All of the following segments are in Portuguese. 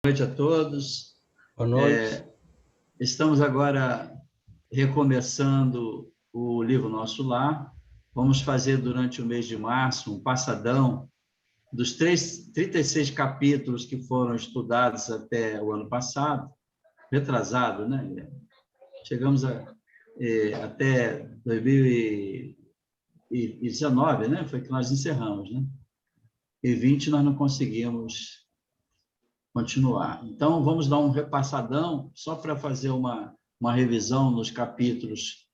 Boa noite a todos. Boa noite. Estamos agora recomeçando o livro Nosso Lar. Vamos fazer durante o mês de março um passadão dos 36 capítulos que foram estudados até o ano passado, retrasado, né? Chegamos até 2019, né? Foi que nós encerramos, né? E 20 nós não conseguimos continuar. Então, vamos dar um repassadão, só para fazer uma revisão nos capítulos,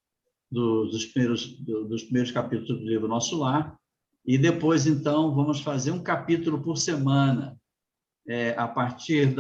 dos primeiros capítulos do livro Nosso Lar, e depois, então, vamos fazer um capítulo por semana, a partir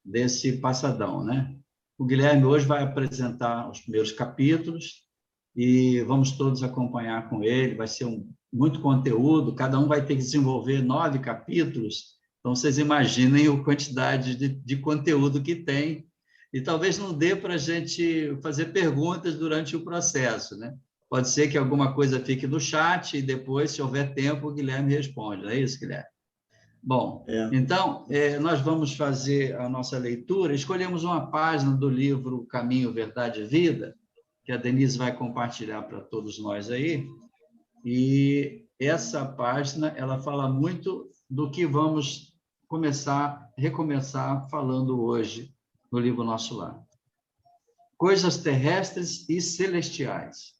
desse passadão, né? O Guilherme hoje vai apresentar os primeiros capítulos, e vamos todos acompanhar com ele, vai ser muito conteúdo, cada um vai ter que desenvolver 9 capítulos. Então, vocês imaginem a quantidade de conteúdo que tem, e talvez não dê para a gente fazer perguntas durante o processo, né? Pode ser que alguma coisa fique no chat e depois, se houver tempo, o Guilherme responde. Não é isso, Guilherme? Bom, então, nós vamos fazer a nossa leitura. Escolhemos uma página do livro Caminho, Verdade e Vida, que a Denise vai compartilhar para todos nós aí, e essa página, ela fala muito do que vamos recomeçar falando hoje no livro Nosso Lar. Coisas terrestres e celestiais.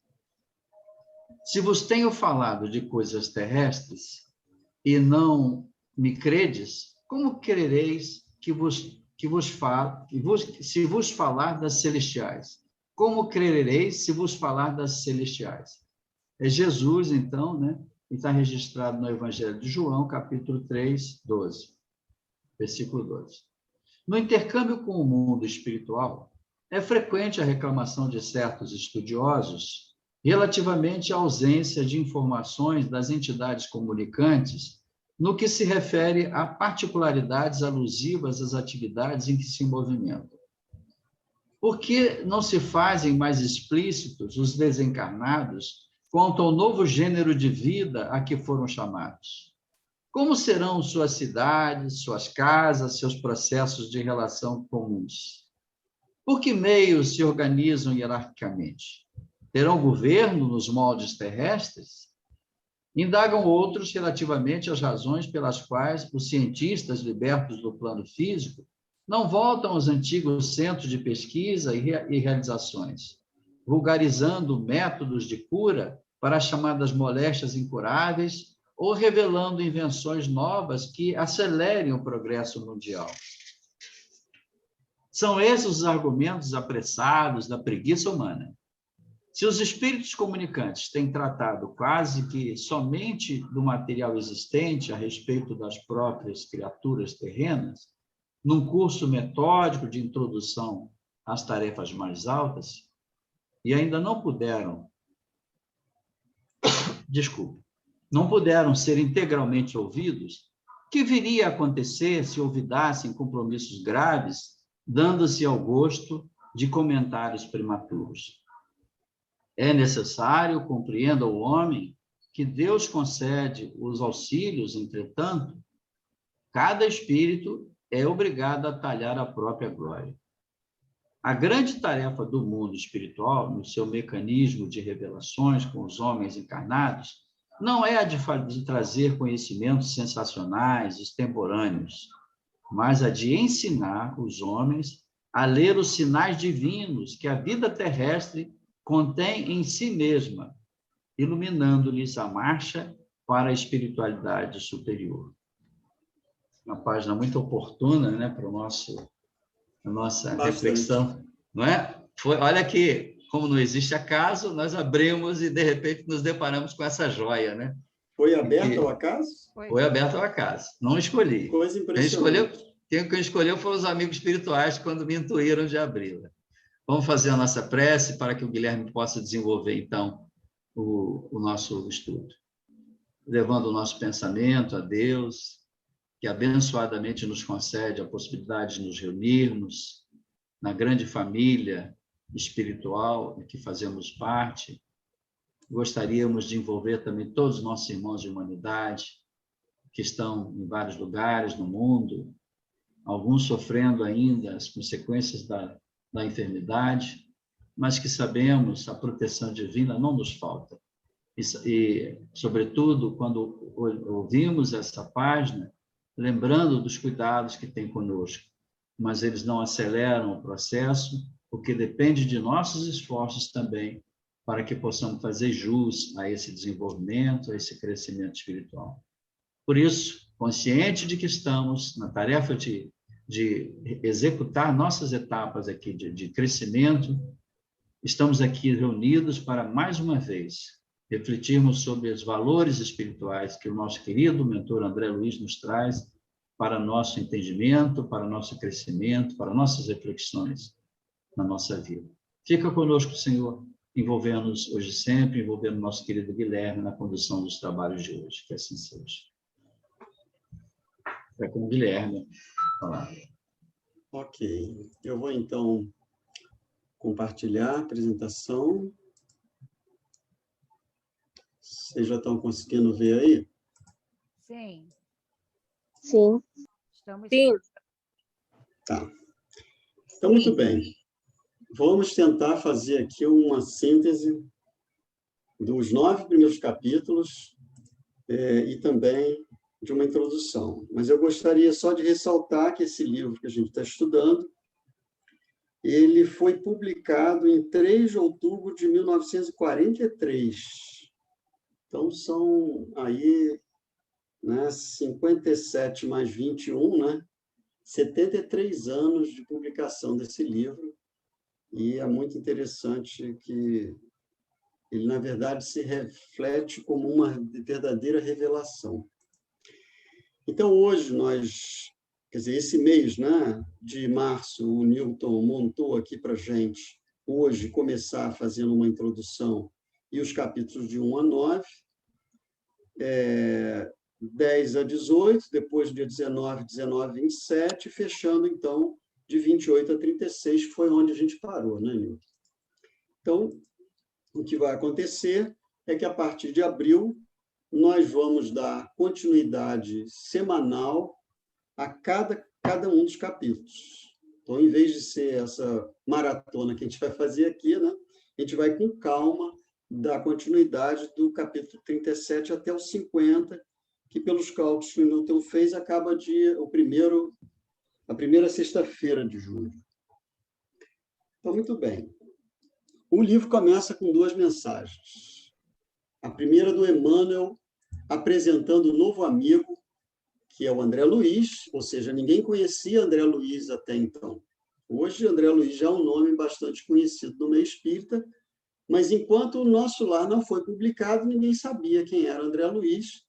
Se vos tenho falado de coisas terrestres e não me credes, como crereis se vos falar das celestiais? Como crerereis se vos falar das celestiais? É Jesus, então, né? E está registrado no Evangelho de João, capítulo 3, 12, versículo 12. No intercâmbio com o mundo espiritual, é frequente a reclamação de certos estudiosos relativamente à ausência de informações das entidades comunicantes no que se refere a particularidades alusivas às atividades em que se movimentam. Por que não se fazem mais explícitos os desencarnados quanto ao novo gênero de vida a que foram chamados? Como serão suas cidades, suas casas, seus processos de relação comuns? Por que meios se organizam hierarquicamente? Terão governo nos moldes terrestres? Indagam outros relativamente às razões pelas quais os cientistas libertos do plano físico não voltam aos antigos centros de pesquisa e realizações, vulgarizando métodos de cura para as chamadas moléstias incuráveis ou revelando invenções novas que acelerem o progresso mundial. São esses os argumentos apressados da preguiça humana. Se os espíritos comunicantes têm tratado quase que somente do material existente a respeito das próprias criaturas terrenas, num curso metódico de introdução às tarefas mais altas, e ainda não puderam ser integralmente ouvidos, o que viria a acontecer se olvidassem compromissos graves, dando-se ao gosto de comentários prematuros? É necessário, compreenda o homem, que Deus concede os auxílios, entretanto, cada espírito é obrigado a talhar a própria glória. A grande tarefa do mundo espiritual, no seu mecanismo de revelações com os homens encarnados, não é a de trazer conhecimentos sensacionais, extemporâneos, mas a de ensinar os homens a ler os sinais divinos que a vida terrestre contém em si mesma, iluminando-lhes a marcha para a espiritualidade superior. Uma página muito oportuna, né, para a nossa reflexão, não é? Olha que, como não existe acaso, nós abrimos e, de repente, nos deparamos com essa joia, né? Foi aberto ao acaso? Foi aberto ao acaso. Não escolhi. Coisa impressionante. Quem escolheu foram os amigos espirituais quando me intuíram de abri-la. Vamos fazer a nossa prece para que o Guilherme possa desenvolver, então, o nosso estudo. Levando o nosso pensamento a Deus, que abençoadamente nos concede a possibilidade de nos reunirmos na grande família espiritual em que fazemos parte. Gostaríamos de envolver também todos os nossos irmãos de humanidade, que estão em vários lugares no mundo, alguns sofrendo ainda as consequências da enfermidade, mas que sabemos a proteção divina não nos falta. E, sobretudo, quando ouvimos essa página, lembrando dos cuidados que tem conosco, mas eles não aceleram o processo, porque depende de nossos esforços também, para que possamos fazer jus a esse desenvolvimento, a esse crescimento espiritual. Por isso, consciente de que estamos na tarefa de executar nossas etapas aqui de crescimento, estamos aqui reunidos para, mais uma vez, refletirmos sobre os valores espirituais que o nosso querido mentor André Luiz nos traz para nosso entendimento, para nosso crescimento, para nossas reflexões na nossa vida. Fica conosco, Senhor, envolvendo-nos hoje sempre, envolvendo o nosso querido Guilherme na condução dos trabalhos de hoje. Que assim seja. É com o Guilherme. Olá. Ok. Eu vou, então, compartilhar a apresentação. Vocês já estão conseguindo ver aí? Sim. Sim. Estamos. Sim. Tá. Então, muito bem. Vamos tentar fazer aqui uma síntese dos 9 primeiros capítulos e também de uma introdução. Mas eu gostaria só de ressaltar que esse livro que a gente está estudando, ele foi publicado em 3 de outubro de 1943. Então, são aí, né, 57 mais 21, né, 73 anos de publicação desse livro. E é muito interessante que ele, na verdade, se reflete como uma verdadeira revelação. Então, hoje, quer dizer, esse mês, né, de março, o Newton montou aqui para a gente, hoje, começar fazendo uma introdução e os capítulos de 1 a 9, 10 a 18, depois dia 19, 19 a 27, fechando, então, de 28 a 36, que foi onde a gente parou, né, Nilton? Então, o que vai acontecer é que, a partir de abril, nós vamos dar continuidade semanal a cada um dos capítulos. Então, em vez de ser essa maratona que a gente vai fazer aqui, né, a gente vai, com calma, dar continuidade do capítulo 37 até o 50, que, pelos cálculos que o Newton fez, acaba a primeira sexta-feira de julho. Então, muito bem. O livro começa com 2 mensagens. A primeira do Emmanuel, apresentando o novo amigo, que é o André Luiz, ou seja, ninguém conhecia André Luiz até então. Hoje, André Luiz já é um nome bastante conhecido no meio espírita, mas enquanto o Nosso Lar não foi publicado, ninguém sabia quem era André Luiz,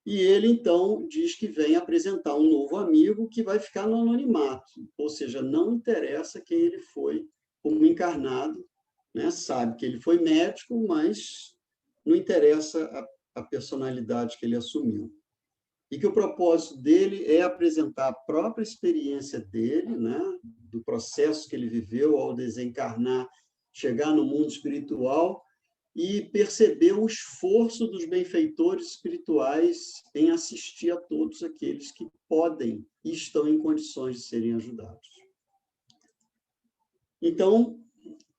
e ele, então, diz que vem apresentar um novo amigo que vai ficar no anonimato, ou seja, não interessa quem ele foi como encarnado, né? Sabe que ele foi médico, mas não interessa a personalidade que ele assumiu. E que o propósito dele é apresentar a própria experiência dele, né? Do processo que ele viveu ao desencarnar, chegar no mundo espiritual, e perceber o esforço dos benfeitores espirituais em assistir a todos aqueles que podem e estão em condições de serem ajudados. Então,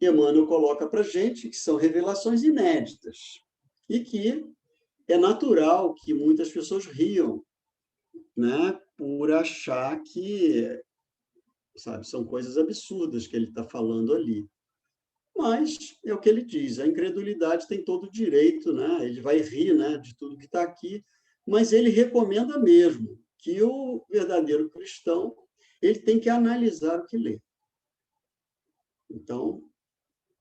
Emmanuel coloca para a gente que são revelações inéditas e que é natural que muitas pessoas riam, né, por achar que, sabe, são coisas absurdas que ele está falando ali. Mas é o que ele diz, a incredulidade tem todo o direito, né? Ele vai rir, né, de tudo que está aqui, mas ele recomenda mesmo que o verdadeiro cristão ele tem que analisar o que lê. Então,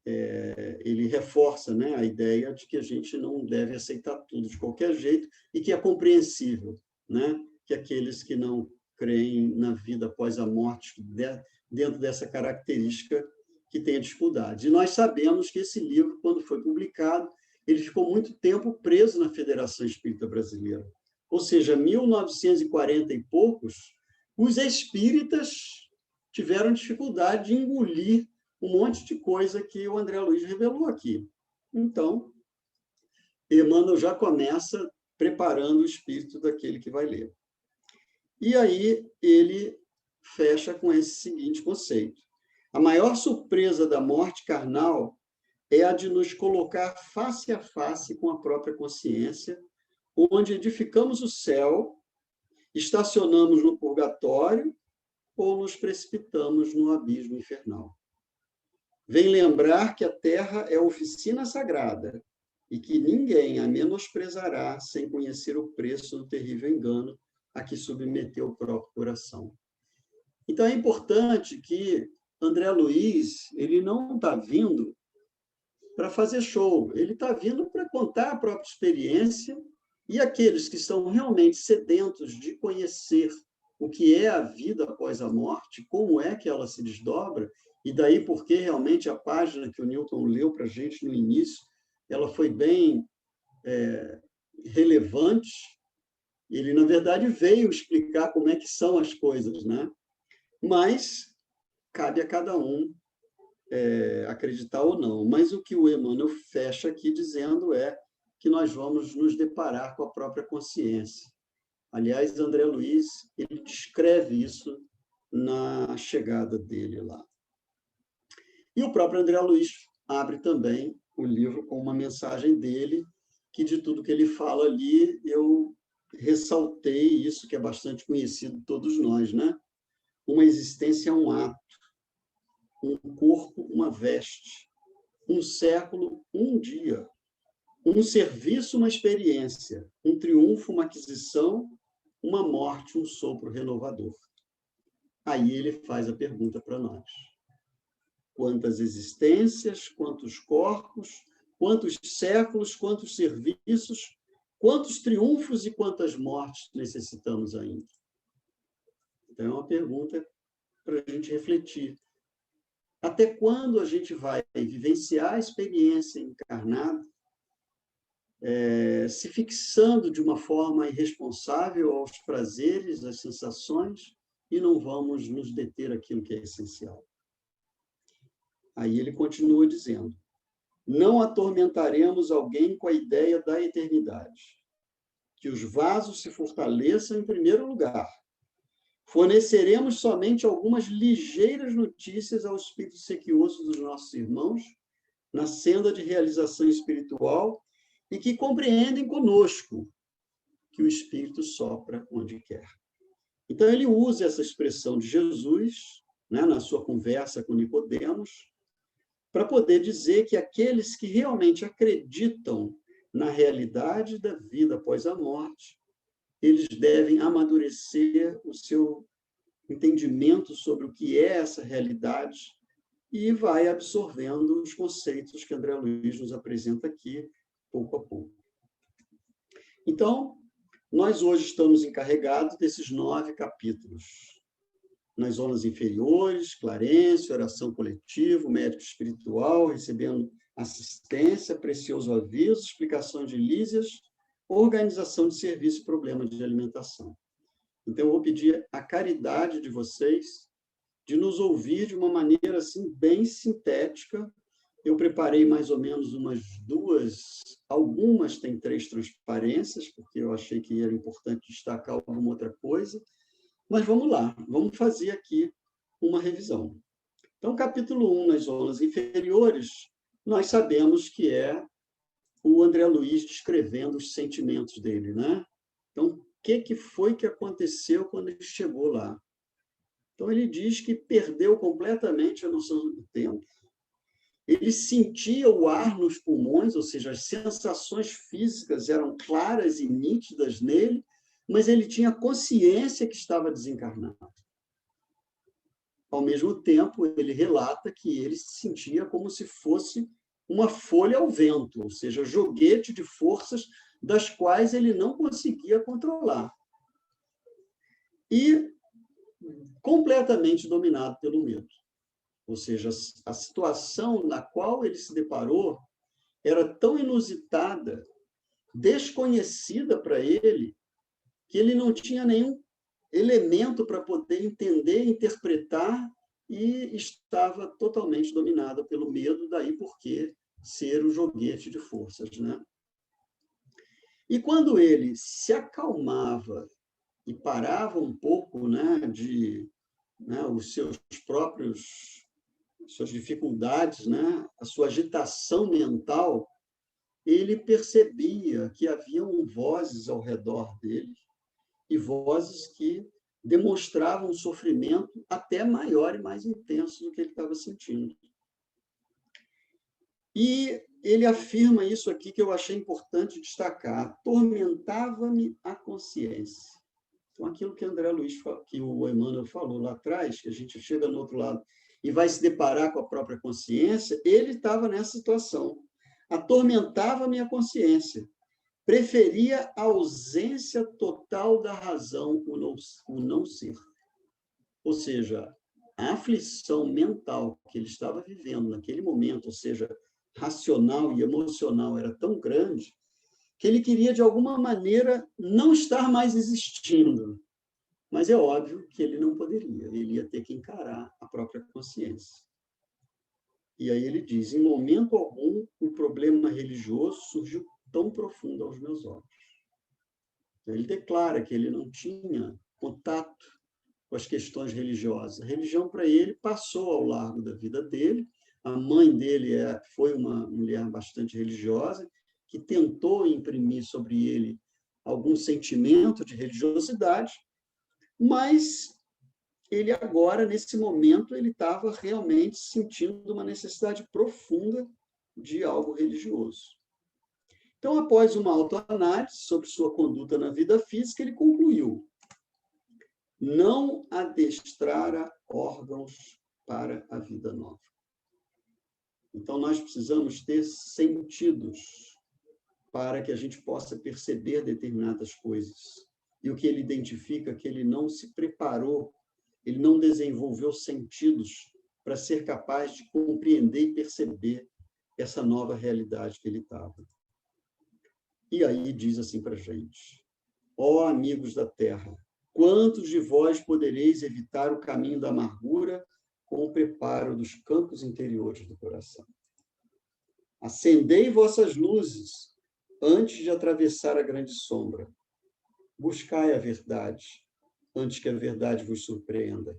ele reforça, né, a ideia de que a gente não deve aceitar tudo de qualquer jeito e que é compreensível, né, que aqueles que não creem na vida após a morte, dentro dessa característica, que tem dificuldade. E nós sabemos que esse livro, quando foi publicado, ele ficou muito tempo preso na Federação Espírita Brasileira. Ou seja, 1940 e poucos, os espíritas tiveram dificuldade de engolir um monte de coisa que o André Luiz revelou aqui. Então, Emmanuel já começa preparando o espírito daquele que vai ler. E aí ele fecha com esse seguinte conceito: a maior surpresa da morte carnal é a de nos colocar face a face com a própria consciência, onde edificamos o céu, estacionamos no purgatório ou nos precipitamos no abismo infernal. Vem lembrar que a terra é oficina sagrada e que ninguém a menosprezará sem conhecer o preço do terrível engano a que submeteu o próprio coração. Então, é importante que André Luiz, ele não está vindo para fazer show, ele está vindo para contar a própria experiência, e aqueles que estão realmente sedentos de conhecer o que é a vida após a morte, como é que ela se desdobra, e daí porque realmente a página que o Newton leu para a gente no início, ela foi bem relevante. Ele, na verdade, veio explicar como é que são as coisas, né? Mas cabe a cada um acreditar ou não. Mas o que o Emmanuel fecha aqui dizendo é que nós vamos nos deparar com a própria consciência. Aliás, André Luiz, ele descreve isso na chegada dele lá. E o próprio André Luiz abre também o livro com uma mensagem dele, que de tudo que ele fala ali, eu ressaltei isso, que é bastante conhecido de todos nós, né? Uma existência é um ato, um corpo, uma veste, um século, um dia, um serviço, uma experiência, um triunfo, uma aquisição, uma morte, um sopro renovador. Aí ele faz a pergunta para nós: quantas existências, quantos corpos, quantos séculos, quantos serviços, quantos triunfos e quantas mortes necessitamos ainda? Então, é uma pergunta para a gente refletir. Até quando a gente vai vivenciar a experiência encarnada, se fixando de uma forma irresponsável aos prazeres, às sensações, e não vamos nos deter aquilo que é essencial? Aí ele continua dizendo: não atormentaremos alguém com a ideia da eternidade. Que os vasos se fortaleçam em primeiro lugar. Forneceremos somente algumas ligeiras notícias ao espírito sequioso dos nossos irmãos, na senda de realização espiritual, e que compreendem conosco que o espírito sopra onde quer. Então, ele usa essa expressão de Jesus, né, na sua conversa com Nicodemos, para poder dizer que aqueles que realmente acreditam na realidade da vida após a morte, eles devem amadurecer o seu entendimento sobre o que é essa realidade e vai absorvendo os conceitos que André Luiz nos apresenta aqui, pouco a pouco. Então, nós hoje estamos encarregados desses 9 capítulos. Nas zonas inferiores, Clarence, oração coletiva, médico espiritual, recebendo assistência, precioso aviso, explicação de Lísias, organização de serviço e problema de alimentação. Então, eu vou pedir a caridade de vocês de nos ouvir de uma maneira assim, bem sintética. Eu preparei mais ou menos umas 2, algumas têm 3 transparências, porque eu achei que era importante destacar alguma outra coisa. Mas vamos lá, vamos fazer aqui uma revisão. Então, capítulo 1, nas zonas inferiores, nós sabemos que é o André Luiz descrevendo os sentimentos dele, né? Então, o que foi que aconteceu quando ele chegou lá? Então, ele diz que perdeu completamente a noção do tempo. Ele sentia o ar nos pulmões, ou seja, as sensações físicas eram claras e nítidas nele, mas ele tinha consciência que estava desencarnado. Ao mesmo tempo, ele relata que ele se sentia como se fosse uma folha ao vento, ou seja, joguete de forças das quais ele não conseguia controlar. E completamente dominado pelo medo. Ou seja, a situação na qual ele se deparou era tão inusitada, desconhecida para ele, que ele não tinha nenhum elemento para poder entender, interpretar, e estava totalmente dominado pelo medo, daí porque ser o joguete de forças, né? E quando ele se acalmava e parava um pouco, né, de né, os seus próprios, suas dificuldades, né, a sua agitação mental, ele percebia que haviam vozes ao redor dele e vozes que demonstravam um sofrimento até maior e mais intenso do que ele estava sentindo. E ele afirma isso aqui que eu achei importante destacar: atormentava-me a consciência. Então, aquilo que André Luiz, que o Emmanuel falou lá atrás, que a gente chega no outro lado e vai se deparar com a própria consciência, ele estava nessa situação. Atormentava-me a consciência. Preferia a ausência total da razão, o não ser. Ou seja, a aflição mental que ele estava vivendo naquele momento, ou seja, racional e emocional, era tão grande que ele queria, de alguma maneira, não estar mais existindo. Mas é óbvio que ele não poderia, ele ia ter que encarar a própria consciência. E aí ele diz: em momento algum, o problema religioso surgiu tão profundo aos meus olhos. Ele declara que ele não tinha contato com as questões religiosas. A religião, para ele, passou ao largo da vida dele. A mãe dele foi uma mulher bastante religiosa, que tentou imprimir sobre ele algum sentimento de religiosidade, mas ele agora, nesse momento, ele estava realmente sentindo uma necessidade profunda de algo religioso. Então, após uma autoanálise sobre sua conduta na vida física, ele concluiu: não adestrara órgãos para a vida nova. Então, nós precisamos ter sentidos para que a gente possa perceber determinadas coisas. E o que ele identifica é que ele não se preparou, ele não desenvolveu sentidos para ser capaz de compreender e perceber essa nova realidade que ele estava. E aí diz assim para a gente: ó amigos da terra, quantos de vós podereis evitar o caminho da amargura com o preparo dos campos interiores do coração? Acendei vossas luzes antes de atravessar a grande sombra. Buscai a verdade antes que a verdade vos surpreenda.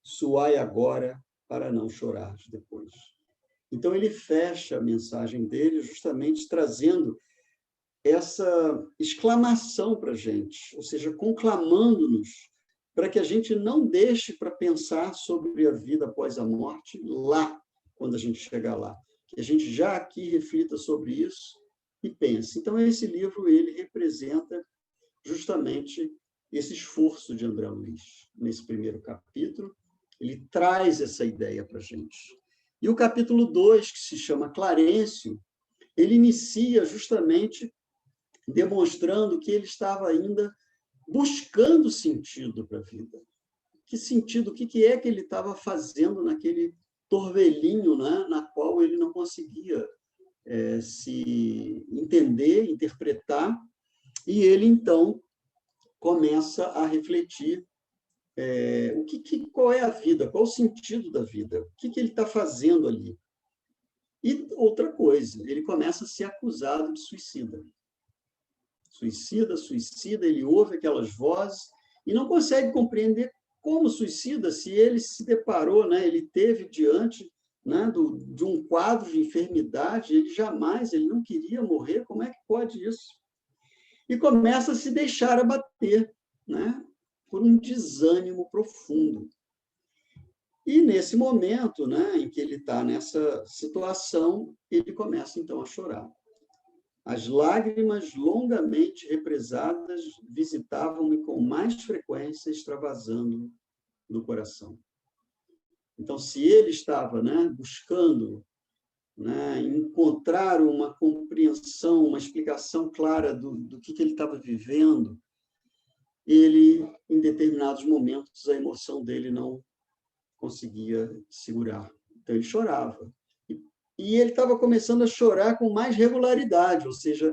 Suai agora para não chorar depois. Então, ele fecha a mensagem dele justamente trazendo essa exclamação para a gente, ou seja, conclamando-nos para que a gente não deixe para pensar sobre a vida após a morte lá, quando a gente chegar lá. Que a gente já aqui reflita sobre isso e pense. Então, esse livro, ele representa justamente esse esforço de André Luiz. Nesse primeiro capítulo, ele traz essa ideia para a gente. E o capítulo 2, que se chama Clarencio, ele inicia justamente demonstrando que ele estava ainda buscando sentido para a vida. Que sentido? O que é que ele estava fazendo naquele torvelinho, né, na qual ele não conseguia se entender, interpretar, e ele, então, começa a refletir qual é a vida, qual o sentido da vida, o que ele está fazendo ali. E outra coisa, ele começa a ser acusado de suicida. Suicida, ele ouve aquelas vozes e não consegue compreender como suicida, se ele se deparou, né, ele teve diante, né, de um quadro de enfermidade, ele não queria morrer, como é que pode isso? E começa a se deixar abater, né, por um desânimo profundo. E, nesse momento, né, em que ele está nessa situação, ele começa, então, a chorar. As lágrimas longamente represadas visitavam-me com mais frequência, extravasando no coração. Então, se ele estava, né, buscando, né, encontrar uma compreensão, uma explicação clara do que ele estava vivendo, ele, em determinados momentos, a emoção dele não conseguia segurar. Então, ele chorava. E ele estava começando a chorar com mais regularidade, ou seja,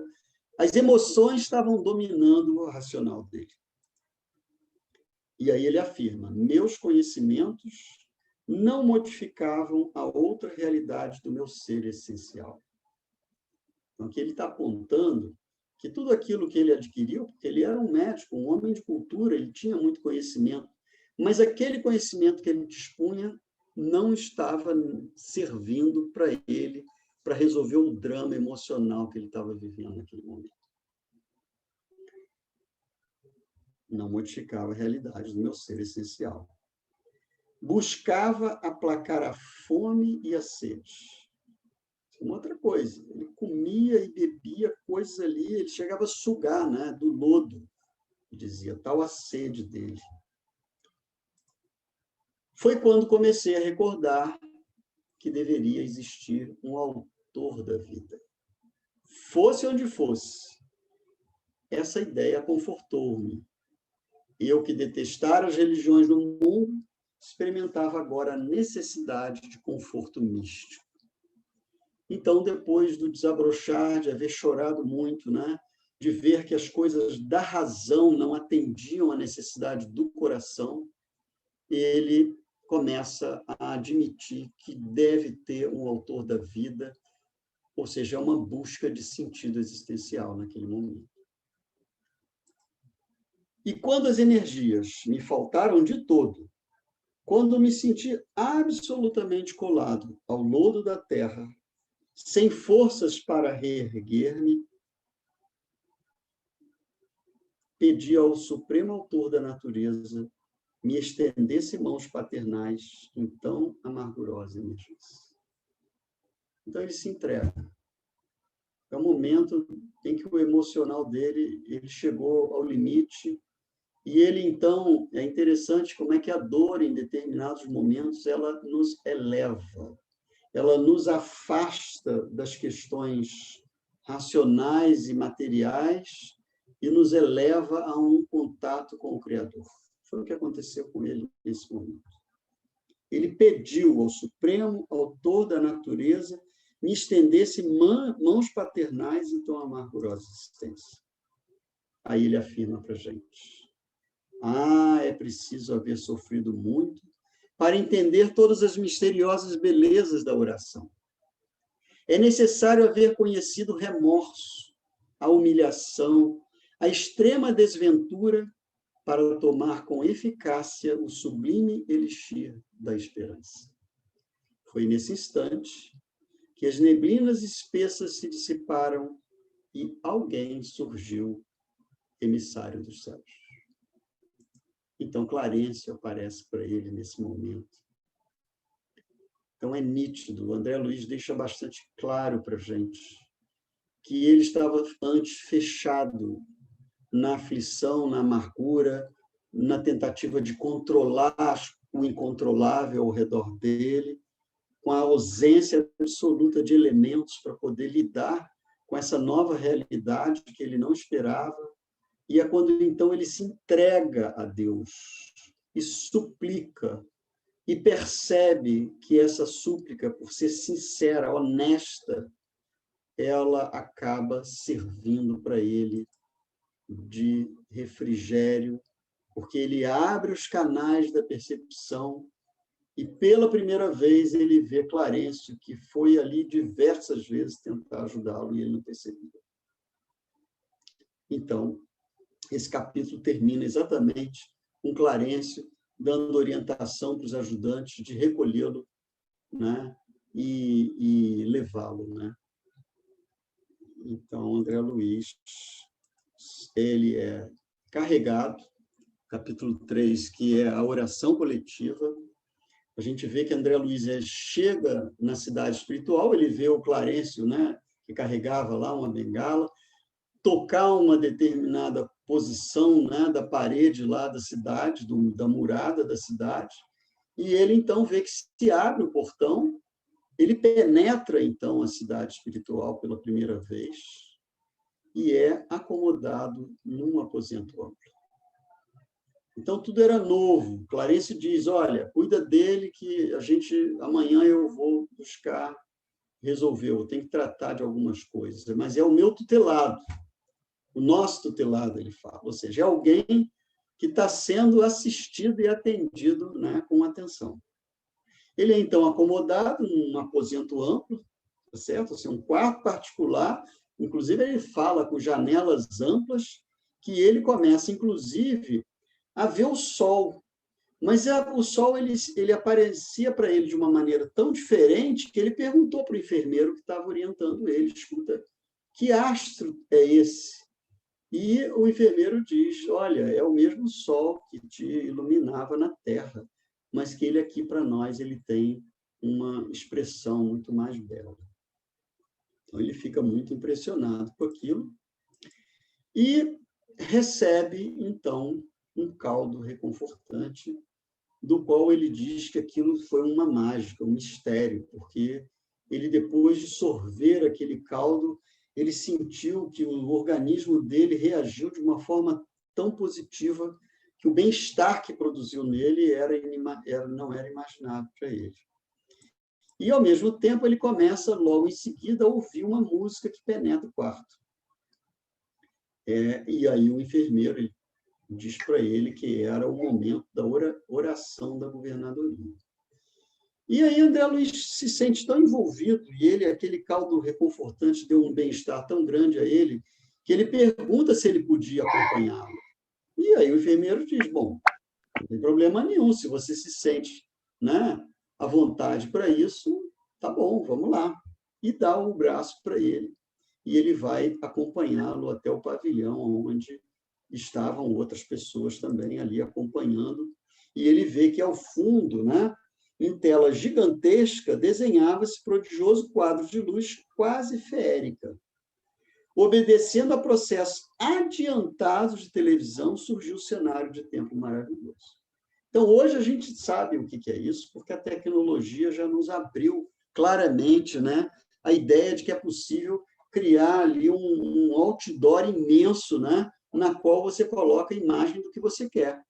as emoções estavam dominando o racional dele. E aí ele afirma: meus conhecimentos não modificavam a outra realidade do meu ser essencial. Então, aqui ele está apontando que tudo aquilo que ele adquiriu, porque ele era um médico, um homem de cultura, ele tinha muito conhecimento, mas aquele conhecimento que ele dispunha não estava servindo para ele, para resolver o drama emocional que ele estava vivendo naquele momento. Não modificava a realidade do meu ser essencial. Buscava aplacar a fome e a sede. Uma outra coisa, ele comia e bebia coisas ali, ele chegava a sugar, né, do lodo, dizia, tal a sede dele. Foi quando comecei a recordar que deveria existir um autor da vida. Fosse onde fosse, essa ideia confortou-me. Eu, que detestara as religiões do mundo, experimentava agora a necessidade de conforto místico. Então, depois do desabrochar, de haver chorado muito, né, de ver que as coisas da razão não atendiam à necessidade do coração, ele começa a admitir que deve ter um autor da vida, ou seja, uma busca de sentido existencial naquele momento. E quando as energias me faltaram de todo, quando me senti absolutamente colado ao lodo da terra, sem forças para reerguer-me, pedi ao Supremo Autor da natureza me estendesse mãos paternais em tão amargurosa emergência. Então, ele se entrega. É o momento em que o emocional dele ele chegou ao limite, e ele, então, é interessante como é que a dor, em determinados momentos, ela nos eleva, ela nos afasta das questões racionais e materiais e nos eleva a um contato com o Criador. Foi o que aconteceu com ele nesse momento. Ele pediu ao Supremo Autor da natureza me estendesse mãos paternais em tão amargurosa existência. Aí ele afirma para a gente: é preciso haver sofrido muito para entender todas as misteriosas belezas da oração. É necessário haver conhecido o remorso, a humilhação, a extrema desventura para tomar com eficácia o sublime elixir da esperança. Foi nesse instante que as neblinas espessas se dissiparam e alguém surgiu, emissário dos céus. Então, Clarencio aparece para ele nesse momento. Então, é nítido, o André Luiz deixa bastante claro para a gente que ele estava antes fechado na aflição, na amargura, na tentativa de controlar o incontrolável ao redor dele, com a ausência absoluta de elementos para poder lidar com essa nova realidade que ele não esperava. E é quando, então, ele se entrega a Deus e suplica, e percebe que essa súplica, por ser sincera, honesta, ela acaba servindo para ele de refrigério, porque ele abre os canais da percepção e, pela primeira vez, ele vê Clarencio, que foi ali diversas vezes tentar ajudá-lo e ele não percebia. Então, esse capítulo termina exatamente com Clarencio dando orientação para os ajudantes de recolhê-lo, né, e levá-lo, né? Então, André Luiz, ele é carregado, capítulo 3, que é a oração coletiva. A gente vê que André Luiz chega na cidade espiritual, ele vê o Clarencio, né, que carregava lá uma bengala, tocar uma determinada posição, né, da parede lá da cidade, da murada da cidade, e ele, então, vê que se abre o portão, ele penetra, então, a cidade espiritual pela primeira vez e é acomodado num aposento amplo. Então, tudo era novo. Clarencio diz, olha, cuida dele que amanhã eu vou buscar resolver, eu tenho que tratar de algumas coisas, mas é o meu tutelado, o nosso tutelado, ele fala, ou seja, é alguém que está sendo assistido e atendido, né, com atenção. Ele é, então, acomodado num aposento amplo, tá certo? Assim, um quarto particular, inclusive ele fala com janelas amplas, que ele começa, inclusive, a ver o sol. Mas o sol ele aparecia para ele de uma maneira tão diferente que ele perguntou para o enfermeiro que estava orientando ele: escuta, que astro é esse? E o enfermeiro diz: olha, é o mesmo sol que te iluminava na Terra, mas que ele aqui para nós ele tem uma expressão muito mais bela. Então ele fica muito impressionado com aquilo e recebe então um caldo reconfortante, do qual ele diz que aquilo foi uma mágica, um mistério, porque ele, depois de sorver aquele caldo, ele sentiu que o organismo dele reagiu de uma forma tão positiva que o bem-estar que produziu nele não era imaginável para ele. E, ao mesmo tempo, ele começa, logo em seguida, a ouvir uma música que penetra o quarto. E aí o enfermeiro diz para ele que era o momento da oração da governadoria. E aí André Luiz se sente tão envolvido, e ele, aquele caldo reconfortante, deu um bem-estar tão grande a ele, que ele pergunta se ele podia acompanhá-lo. E aí o enfermeiro diz: bom, não tem problema nenhum, se você se sente, né, à vontade para isso, tá bom, vamos lá. E dá o braço para ele, e ele vai acompanhá-lo até o pavilhão, onde estavam outras pessoas também ali acompanhando, e ele vê que, ao fundo, né, em tela gigantesca, desenhava-se prodigioso quadro de luz quase feérica. Obedecendo a processos adiantados de televisão, surgiu o cenário de Templo Maravilhoso. Então, hoje a gente sabe o que é isso, porque a tecnologia já nos abriu claramente, né, a ideia de que é possível criar ali um outdoor imenso, né, na qual você coloca a imagem do que você quer.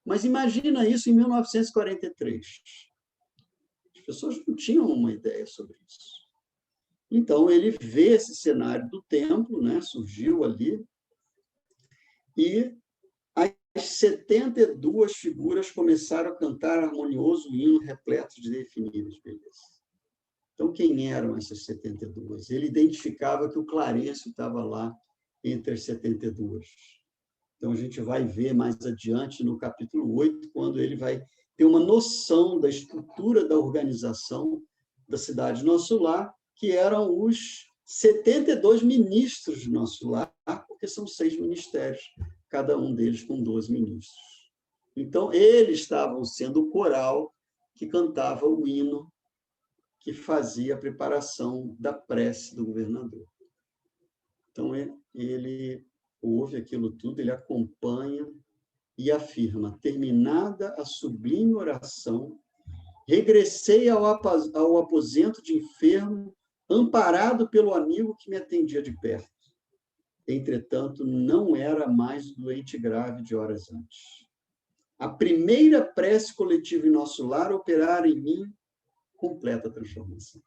Mas imagina isso em 1943. As pessoas não tinham uma ideia sobre isso. Então, ele vê esse cenário do templo, né, surgiu ali, e as 72 figuras começaram a cantar harmonioso hino repleto de definíveis belezas. Então, quem eram essas 72? Ele identificava que o Clarencio estava lá entre as 72. Então, a gente vai ver mais adiante, no capítulo 8, quando ele vai ter uma noção da estrutura da organização da cidade Nosso Lar, que eram os 72 ministros de Nosso Lar, porque são 6 ministérios, cada um deles com 12 ministros. Então, eles estavam sendo o coral que cantava o hino que fazia a preparação da prece do governador. Então, ele ouve aquilo tudo, ele acompanha e afirma: terminada a sublime oração, regressei ao aposento de enfermo, amparado pelo amigo que me atendia de perto. Entretanto, não era mais doente grave de horas antes. A primeira prece coletiva em Nosso Lar operara em mim completa transformação.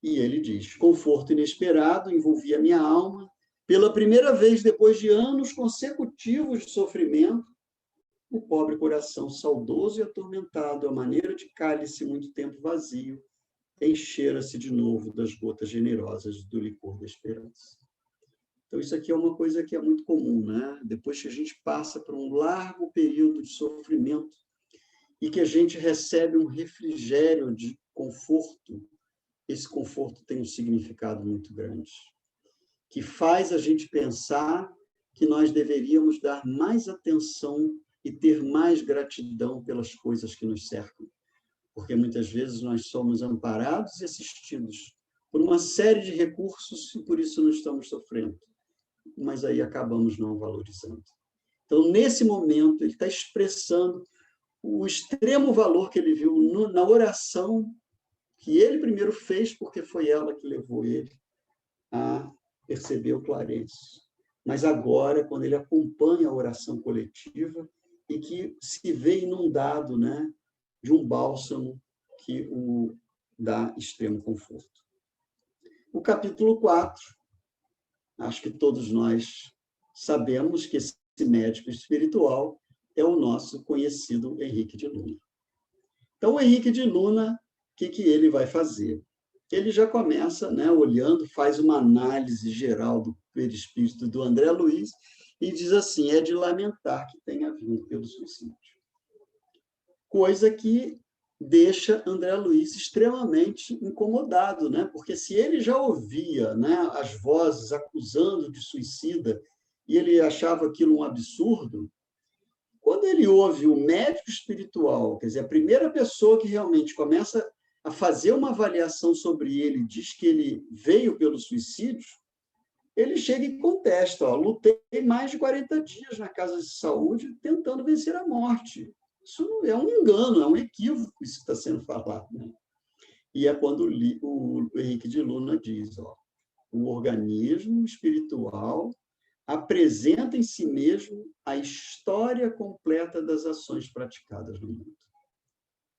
E ele diz: conforto inesperado envolvia minha alma. Pela primeira vez, depois de anos consecutivos de sofrimento, o pobre coração saudoso e atormentado, à maneira de cálice muito tempo vazio, enchera-se de novo das gotas generosas do licor da esperança. Então, isso aqui é uma coisa que é muito comum, né? Depois que a gente passa por um largo período de sofrimento e que a gente recebe um refrigério de conforto, esse conforto tem um significado muito grande, que faz a gente pensar que nós deveríamos dar mais atenção e ter mais gratidão pelas coisas que nos cercam. Porque muitas vezes nós somos amparados e assistidos por uma série de recursos e por isso não estamos sofrendo. Mas aí acabamos não valorizando. Então, nesse momento, ele está expressando o extremo valor que ele viu na oração que ele primeiro fez, porque foi ela que levou ele a perceber o Clarencio. Mas agora, quando ele acompanha a oração coletiva e que se vê inundado, né, de um bálsamo que o dá extremo conforto. O capítulo 4, acho que todos nós sabemos que esse médico espiritual é o nosso conhecido Henrique de Luna. Então, o Henrique de Luna, o que ele vai fazer? Ele já começa, né, olhando, faz uma análise geral do perispírito do André Luiz e diz assim: é de lamentar que tenha vindo pelo suicídio. Coisa que deixa André Luiz extremamente incomodado, né? Porque se ele já ouvia, né, as vozes acusando de suicida e ele achava aquilo um absurdo, quando ele ouve o médico espiritual, quer dizer, a primeira pessoa que realmente começa a fazer uma avaliação sobre ele, diz que ele veio pelo suicídio, ele chega e contesta: ó, lutei mais de 40 dias na casa de saúde tentando vencer a morte. Isso é um engano, é um equívoco isso que está sendo falado, né? E é quando o Henrique de Luna diz: ó, o organismo espiritual apresenta em si mesmo a história completa das ações praticadas no mundo.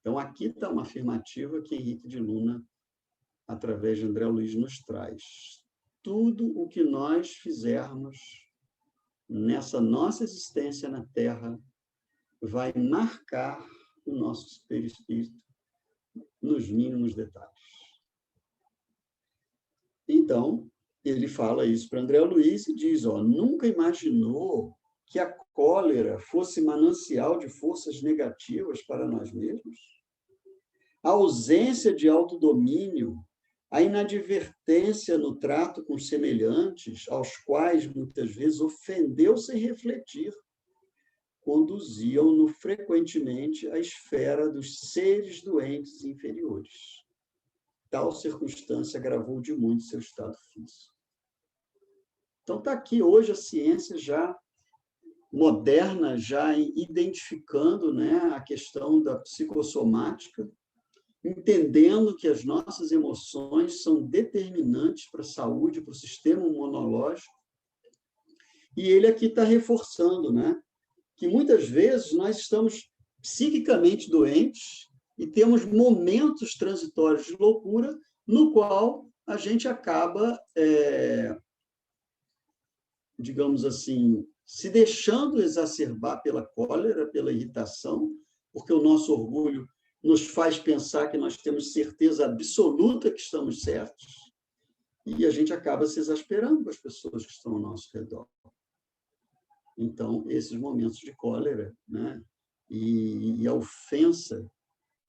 Então, aqui está uma afirmativa que Henrique de Luna, através de André Luiz, nos traz. Tudo o que nós fizermos nessa nossa existência na Terra vai marcar o nosso perispírito nos mínimos detalhes. Então, ele fala isso para André Luiz e diz: ó, nunca imaginou que a cólera fosse manancial de forças negativas para nós mesmos? A ausência de autodomínio, a inadvertência no trato com semelhantes, aos quais muitas vezes ofendeu sem refletir, conduziam-no frequentemente à esfera dos seres doentes inferiores. Tal circunstância agravou de muito seu estado físico. Então, está aqui hoje a ciência já moderna, já identificando, né, a questão da psicossomática, entendendo que as nossas emoções são determinantes para a saúde, para o sistema imunológico. E ele aqui está reforçando, né, que muitas vezes nós estamos psiquicamente doentes e temos momentos transitórios de loucura no qual a gente acaba, digamos assim, se deixando exacerbar pela cólera, pela irritação, porque o nosso orgulho nos faz pensar que nós temos certeza absoluta que estamos certos, e a gente acaba se exasperando com as pessoas que estão ao nosso redor. Então, esses momentos de cólera, né, e a ofensa,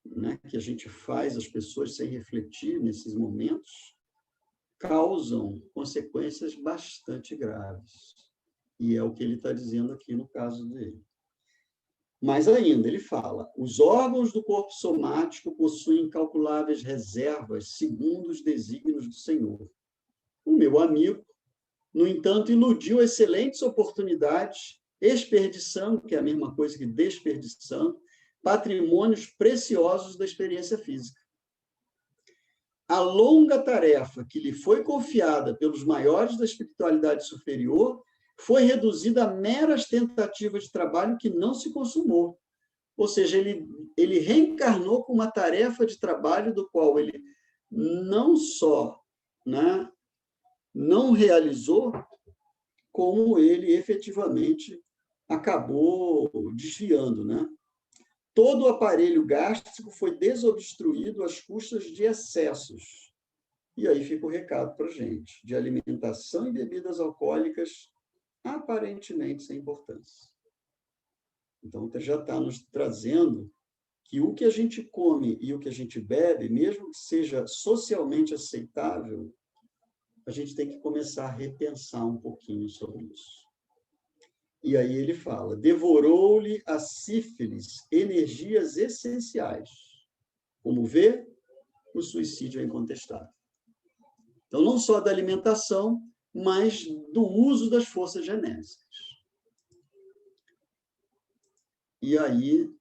né, que a gente faz às pessoas sem refletir nesses momentos, causam consequências bastante graves. E é o que ele está dizendo aqui no caso dele. Mas ainda, ele fala: os órgãos do corpo somático possuem incalculáveis reservas segundo os desígnios do Senhor. O meu amigo, no entanto, iludiu excelentes oportunidades, desperdiçando, que é a mesma coisa que desperdiçando, patrimônios preciosos da experiência física. A longa tarefa que lhe foi confiada pelos maiores da espiritualidade superior foi reduzida a meras tentativas de trabalho que não se consumou. Ou seja, ele reencarnou com uma tarefa de trabalho do qual ele não só, né, não realizou, como ele efetivamente acabou desviando, né? Todo o aparelho gástrico foi desobstruído às custas de excessos. E aí fica o recado para a gente, de alimentação e bebidas alcoólicas aparentemente sem importância. Então, já está nos trazendo que o que a gente come e o que a gente bebe, mesmo que seja socialmente aceitável, a gente tem que começar a repensar um pouquinho sobre isso. E aí ele fala: devorou-lhe a sífilis energias essenciais. Como vê, o suicídio é incontestável. Então, não só da alimentação, mas do uso das forças genésicas. E aí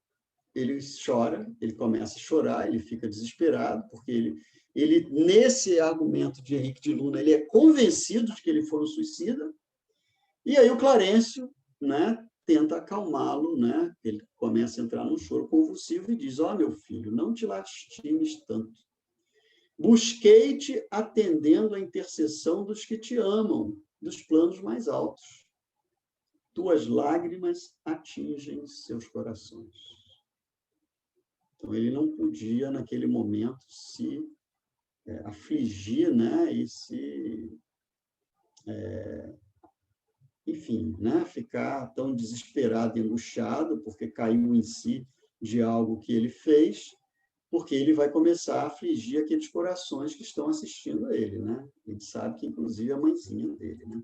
ele chora, ele começa a chorar, ele fica desesperado, porque ele nesse argumento de Henrique de Luna, ele é convencido de que ele foi um suicida, e aí o Clarencio, né, tenta acalmá-lo, né? Ele começa a entrar num choro convulsivo e diz: ó, meu filho, não te lastimes tanto. Busquei-te atendendo à intercessão dos que te amam, dos planos mais altos. Tuas lágrimas atingem seus corações. Então, ele não podia, naquele momento, se afligir, né, e se enfim, né, ficar tão desesperado e angustiado porque caiu em si de algo que ele fez, porque ele vai começar a afligir aqueles corações que estão assistindo a ele, né? A gente sabe que, inclusive, é a mãezinha dele, né?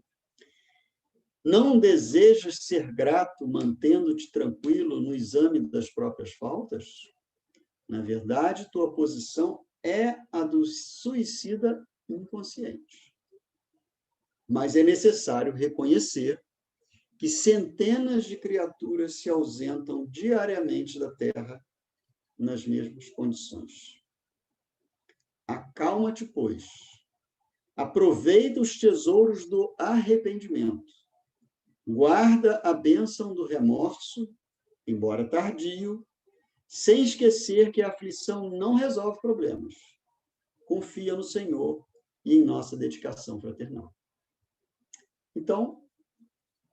Não desejas ser grato mantendo-te tranquilo no exame das próprias faltas? Na verdade, tua posição é a do suicida inconsciente. Mas é necessário reconhecer que centenas de criaturas se ausentam diariamente da Terra nas mesmas condições. Acalma-te, pois. Aproveita os tesouros do arrependimento. Guarda a bênção do remorso, embora tardio, sem esquecer que a aflição não resolve problemas. Confia no Senhor e em nossa dedicação fraternal. Então,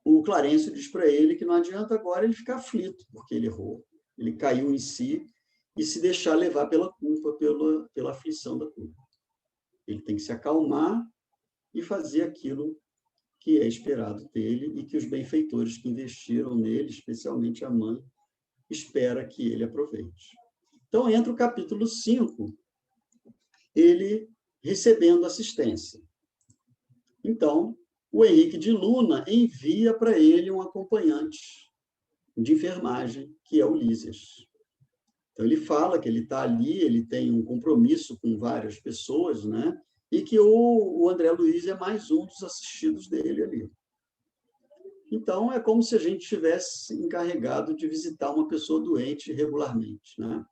o Clarencio diz para ele que não adianta agora ele ficar aflito, porque ele errou. Ele caiu em si e se deixar levar pela culpa, pela aflição da culpa. Ele tem que se acalmar e fazer aquilo que é esperado dele e que os benfeitores que investiram nele, especialmente a mãe, espera que ele aproveite. Então, entra o capítulo 5, ele recebendo assistência. Então, o Henrique de Luna envia para ele um acompanhante de enfermagem, que é o Lísias. Então, ele fala que ele está ali, ele tem um compromisso com várias pessoas, né? E que o André Luiz é mais um dos assistidos dele ali. Então, é como se a gente tivesse encarregado de visitar uma pessoa doente regularmente, né?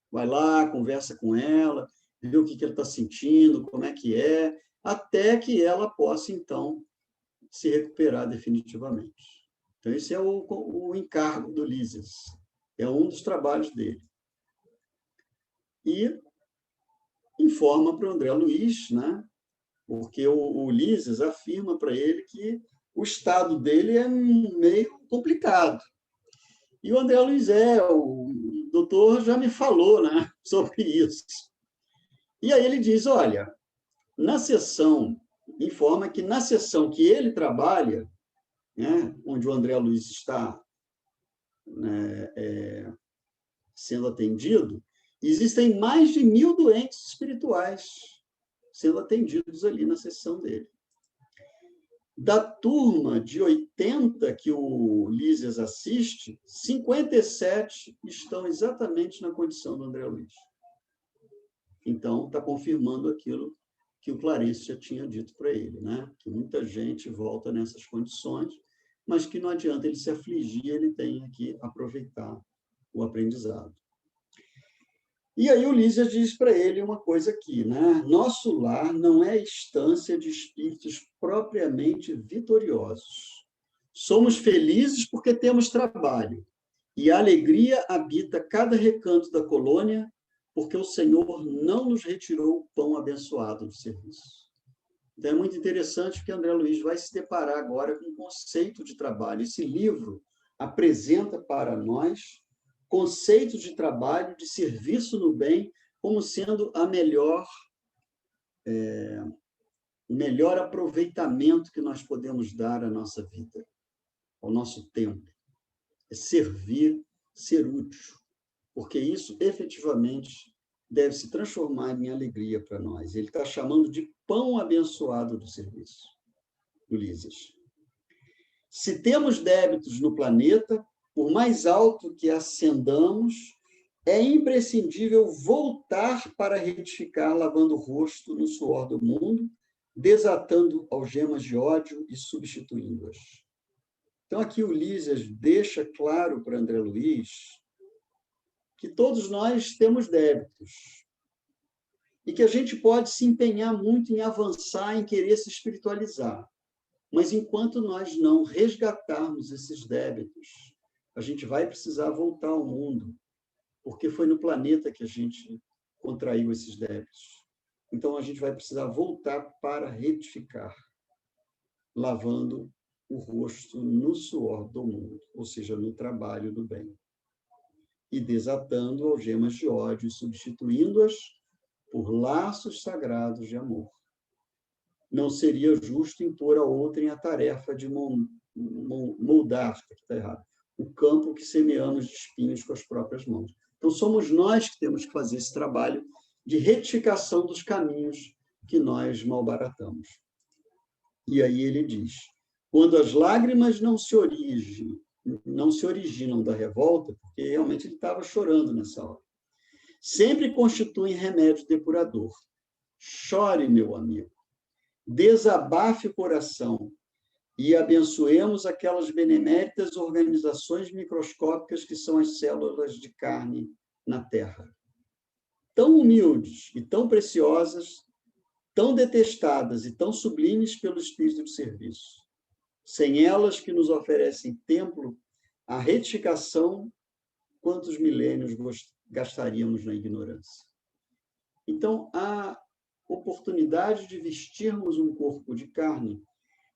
Vai lá, conversa com ela, vê o que ela está sentindo, como é, até que ela possa, então, se recuperar definitivamente. Então, esse é o encargo do Lísias. É um dos trabalhos dele. E informa para o André Luiz, né? Porque o Lísias afirma para ele que o estado dele é meio complicado. E o André Luiz o doutor já me falou, né, sobre isso. E aí ele diz, olha, informa que na sessão que ele trabalha, né, onde o André Luiz está, né, sendo atendido, existem mais de 1.000 doentes espirituais sendo atendidos ali na sessão dele. Da turma de 80 que o Lísias assiste, 57 estão exatamente na condição do André Luiz. Então, está confirmando aquilo que o Clarencio já tinha dito para ele, né? Que muita gente volta nessas condições, mas que não adianta ele se afligir, ele tem que aproveitar o aprendizado. E aí o Lísias diz para ele uma coisa aqui, né? Nosso lar não é estância de espíritos propriamente vitoriosos. Somos felizes porque temos trabalho, e a alegria habita cada recanto da colônia, porque o Senhor não nos retirou o pão abençoado do serviço. Então é muito interessante que André Luiz vai se deparar agora com o conceito de trabalho. Esse livro apresenta para nós conceitos de trabalho, de serviço no bem, como sendo o melhor aproveitamento que nós podemos dar à nossa vida, ao nosso tempo. É servir, ser útil, porque isso, efetivamente, deve se transformar em alegria para nós. Ele está chamando de pão abençoado do serviço, do Lísias. Se temos débitos no planeta, por mais alto que ascendamos, é imprescindível voltar para retificar, lavando o rosto no suor do mundo, desatando algemas de ódio e substituindo-as. Então, aqui o Lísias deixa claro para André Luiz que todos nós temos débitos e que a gente pode se empenhar muito em avançar, em querer se espiritualizar. Mas enquanto nós não resgatarmos esses débitos, a gente vai precisar voltar ao mundo, porque foi no planeta que a gente contraiu esses débitos. Então, a gente vai precisar voltar para retificar, lavando o rosto no suor do mundo, ou seja, no trabalho do bem, e desatando algemas de ódio e substituindo-as por laços sagrados de amor. Não seria justo impor a outrem a tarefa de moldar, está errado, o campo que semeamos de espinhos com as próprias mãos. Então, somos nós que temos que fazer esse trabalho de retificação dos caminhos que nós malbaratamos. E aí ele diz, quando as lágrimas não se originam da revolta, porque realmente ele estava chorando nessa hora, sempre constituem remédio depurador. Chore, meu amigo, desabafe o coração e abençoemos aquelas beneméritas organizações microscópicas que são as células de carne na Terra. Tão humildes e tão preciosas, tão detestadas e tão sublimes pelo espírito de serviço. Sem elas que nos oferecem templo, a retificação, quantos milênios gastaríamos na ignorância? Então, a oportunidade de vestirmos um corpo de carne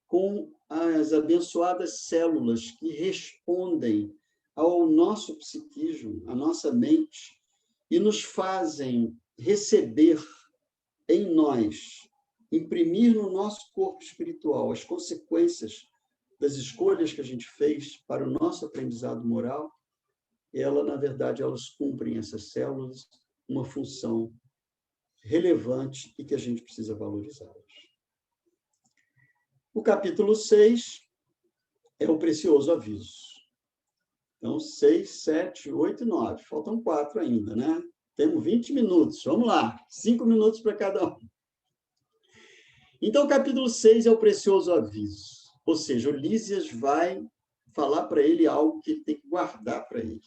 com as abençoadas células que respondem ao nosso psiquismo, à nossa mente, e nos fazem receber em nós, imprimir no nosso corpo espiritual as consequências das escolhas que a gente fez para o nosso aprendizado moral, na verdade, elas cumprem, essas células, uma função relevante e que a gente precisa valorizá-las. O capítulo 6 é o precioso aviso. Então, 6, 7, 8 e 9. Faltam 4 ainda, né? Temos 20 minutos. Vamos lá. 5 minutos para cada um. Então, o capítulo 6 é o precioso aviso. Ou seja, o Lísias vai falar para ele algo que ele tem que guardar para ele.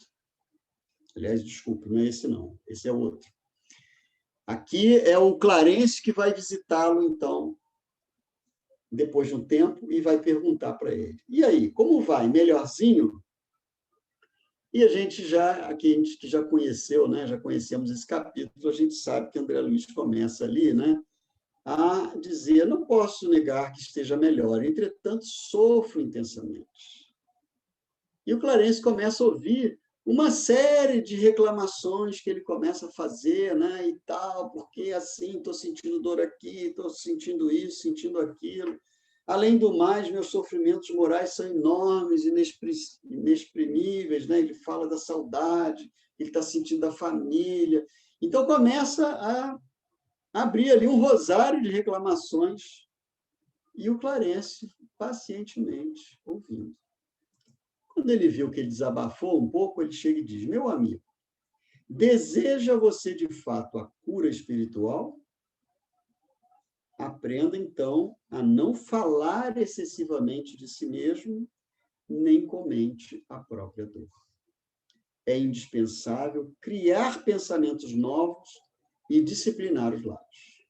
Aliás, desculpe, não é esse não. Esse é outro. Aqui é o Clarence que vai visitá-lo, então, depois de um tempo, e vai perguntar para ele. E aí, como vai? Melhorzinho? E a gente que já conheceu, né? Já conhecemos esse capítulo, a gente sabe que André Luiz começa ali, né? A dizer, não posso negar que esteja melhor, entretanto, sofro intensamente. E o Clarence começa a ouvir uma série de reclamações que ele começa a fazer, né, e tal, porque assim, estou sentindo dor aqui, estou sentindo isso, sentindo aquilo. Além do mais, meus sofrimentos morais são enormes, inexprimíveis, né? Ele fala da saudade, ele está sentindo da família. Então, começa a abrir ali um rosário de reclamações e o Clarence pacientemente ouvindo. Quando ele viu que ele desabafou um pouco, ele chega e diz, meu amigo, deseja você de fato a cura espiritual? Aprenda, então, a não falar excessivamente de si mesmo, nem comente a própria dor. É indispensável criar pensamentos novos e disciplinar os lábios.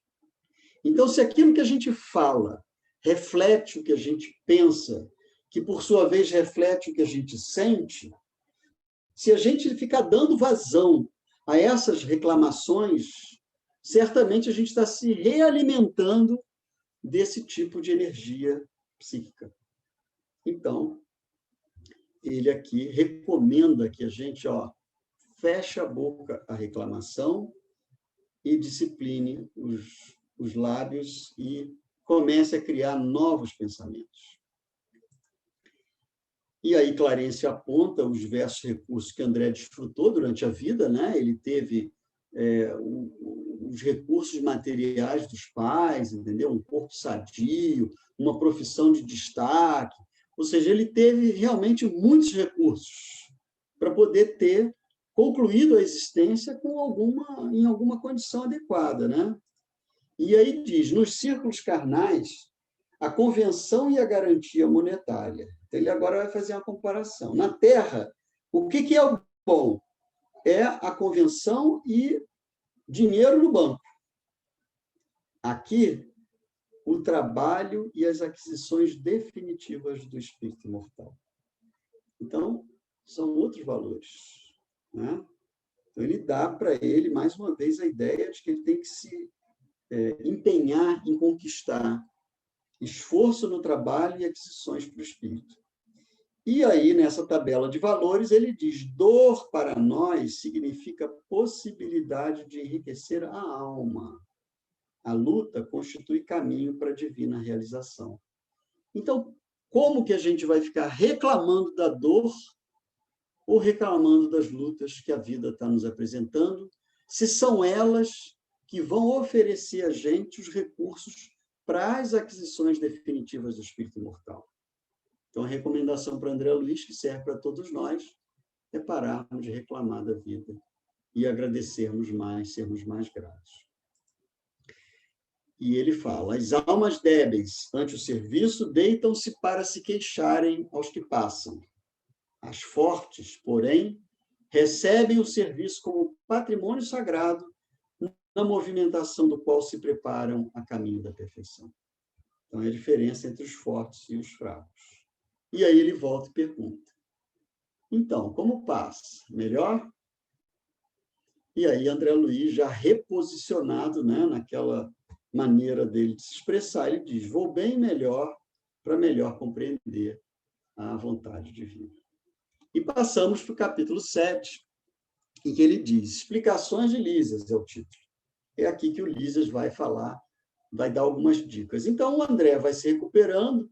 Então, se aquilo que a gente fala reflete o que a gente pensa, que, por sua vez, reflete o que a gente sente, se a gente ficar dando vazão a essas reclamações, certamente a gente está se realimentando desse tipo de energia psíquica. Então, ele aqui recomenda que a gente feche a boca à reclamação e discipline os lábios e comece a criar novos pensamentos. E aí Clarence aponta os diversos recursos que André desfrutou durante a vida, né? Ele teve os recursos materiais dos pais, entendeu? Um corpo sadio, uma profissão de destaque, ou seja, ele teve realmente muitos recursos para poder ter concluído a existência em alguma condição adequada, né? E aí diz, nos círculos carnais, a convenção e a garantia monetária. Então, ele agora vai fazer uma comparação. Na Terra, o que é o bom? É a convenção e dinheiro no banco. Aqui, o trabalho e as aquisições definitivas do espírito imortal. Então, são outros valores, né? Então, ele dá para ele, mais uma vez, a ideia de que ele tem que se empenhar em conquistar esforço no trabalho e aquisições para o espírito. E aí, nessa tabela de valores, ele diz, dor para nós significa possibilidade de enriquecer a alma. A luta constitui caminho para a divina realização. Então, como que a gente vai ficar reclamando da dor ou reclamando das lutas que a vida está nos apresentando, se são elas que vão oferecer a gente os recursos para as aquisições definitivas do espírito imortal. Então, a recomendação para André Luiz, que serve para todos nós, é pararmos de reclamar da vida e agradecermos mais, sermos mais gratos. E ele fala, as almas débeis ante o serviço deitam-se para se queixarem aos que passam. As fortes, porém, recebem o serviço como patrimônio sagrado na movimentação do qual se preparam a caminho da perfeição. Então, é a diferença entre os fortes e os fracos. E aí ele volta e pergunta, então, como passa? Melhor? E aí André Luiz, já reposicionado, né, naquela maneira dele de se expressar, ele diz, vou bem melhor para melhor compreender a vontade divina. E passamos para o capítulo 7, em que ele diz, explicações de Lísias é o título. É aqui que o Lísias vai falar, vai dar algumas dicas. Então, o André vai se recuperando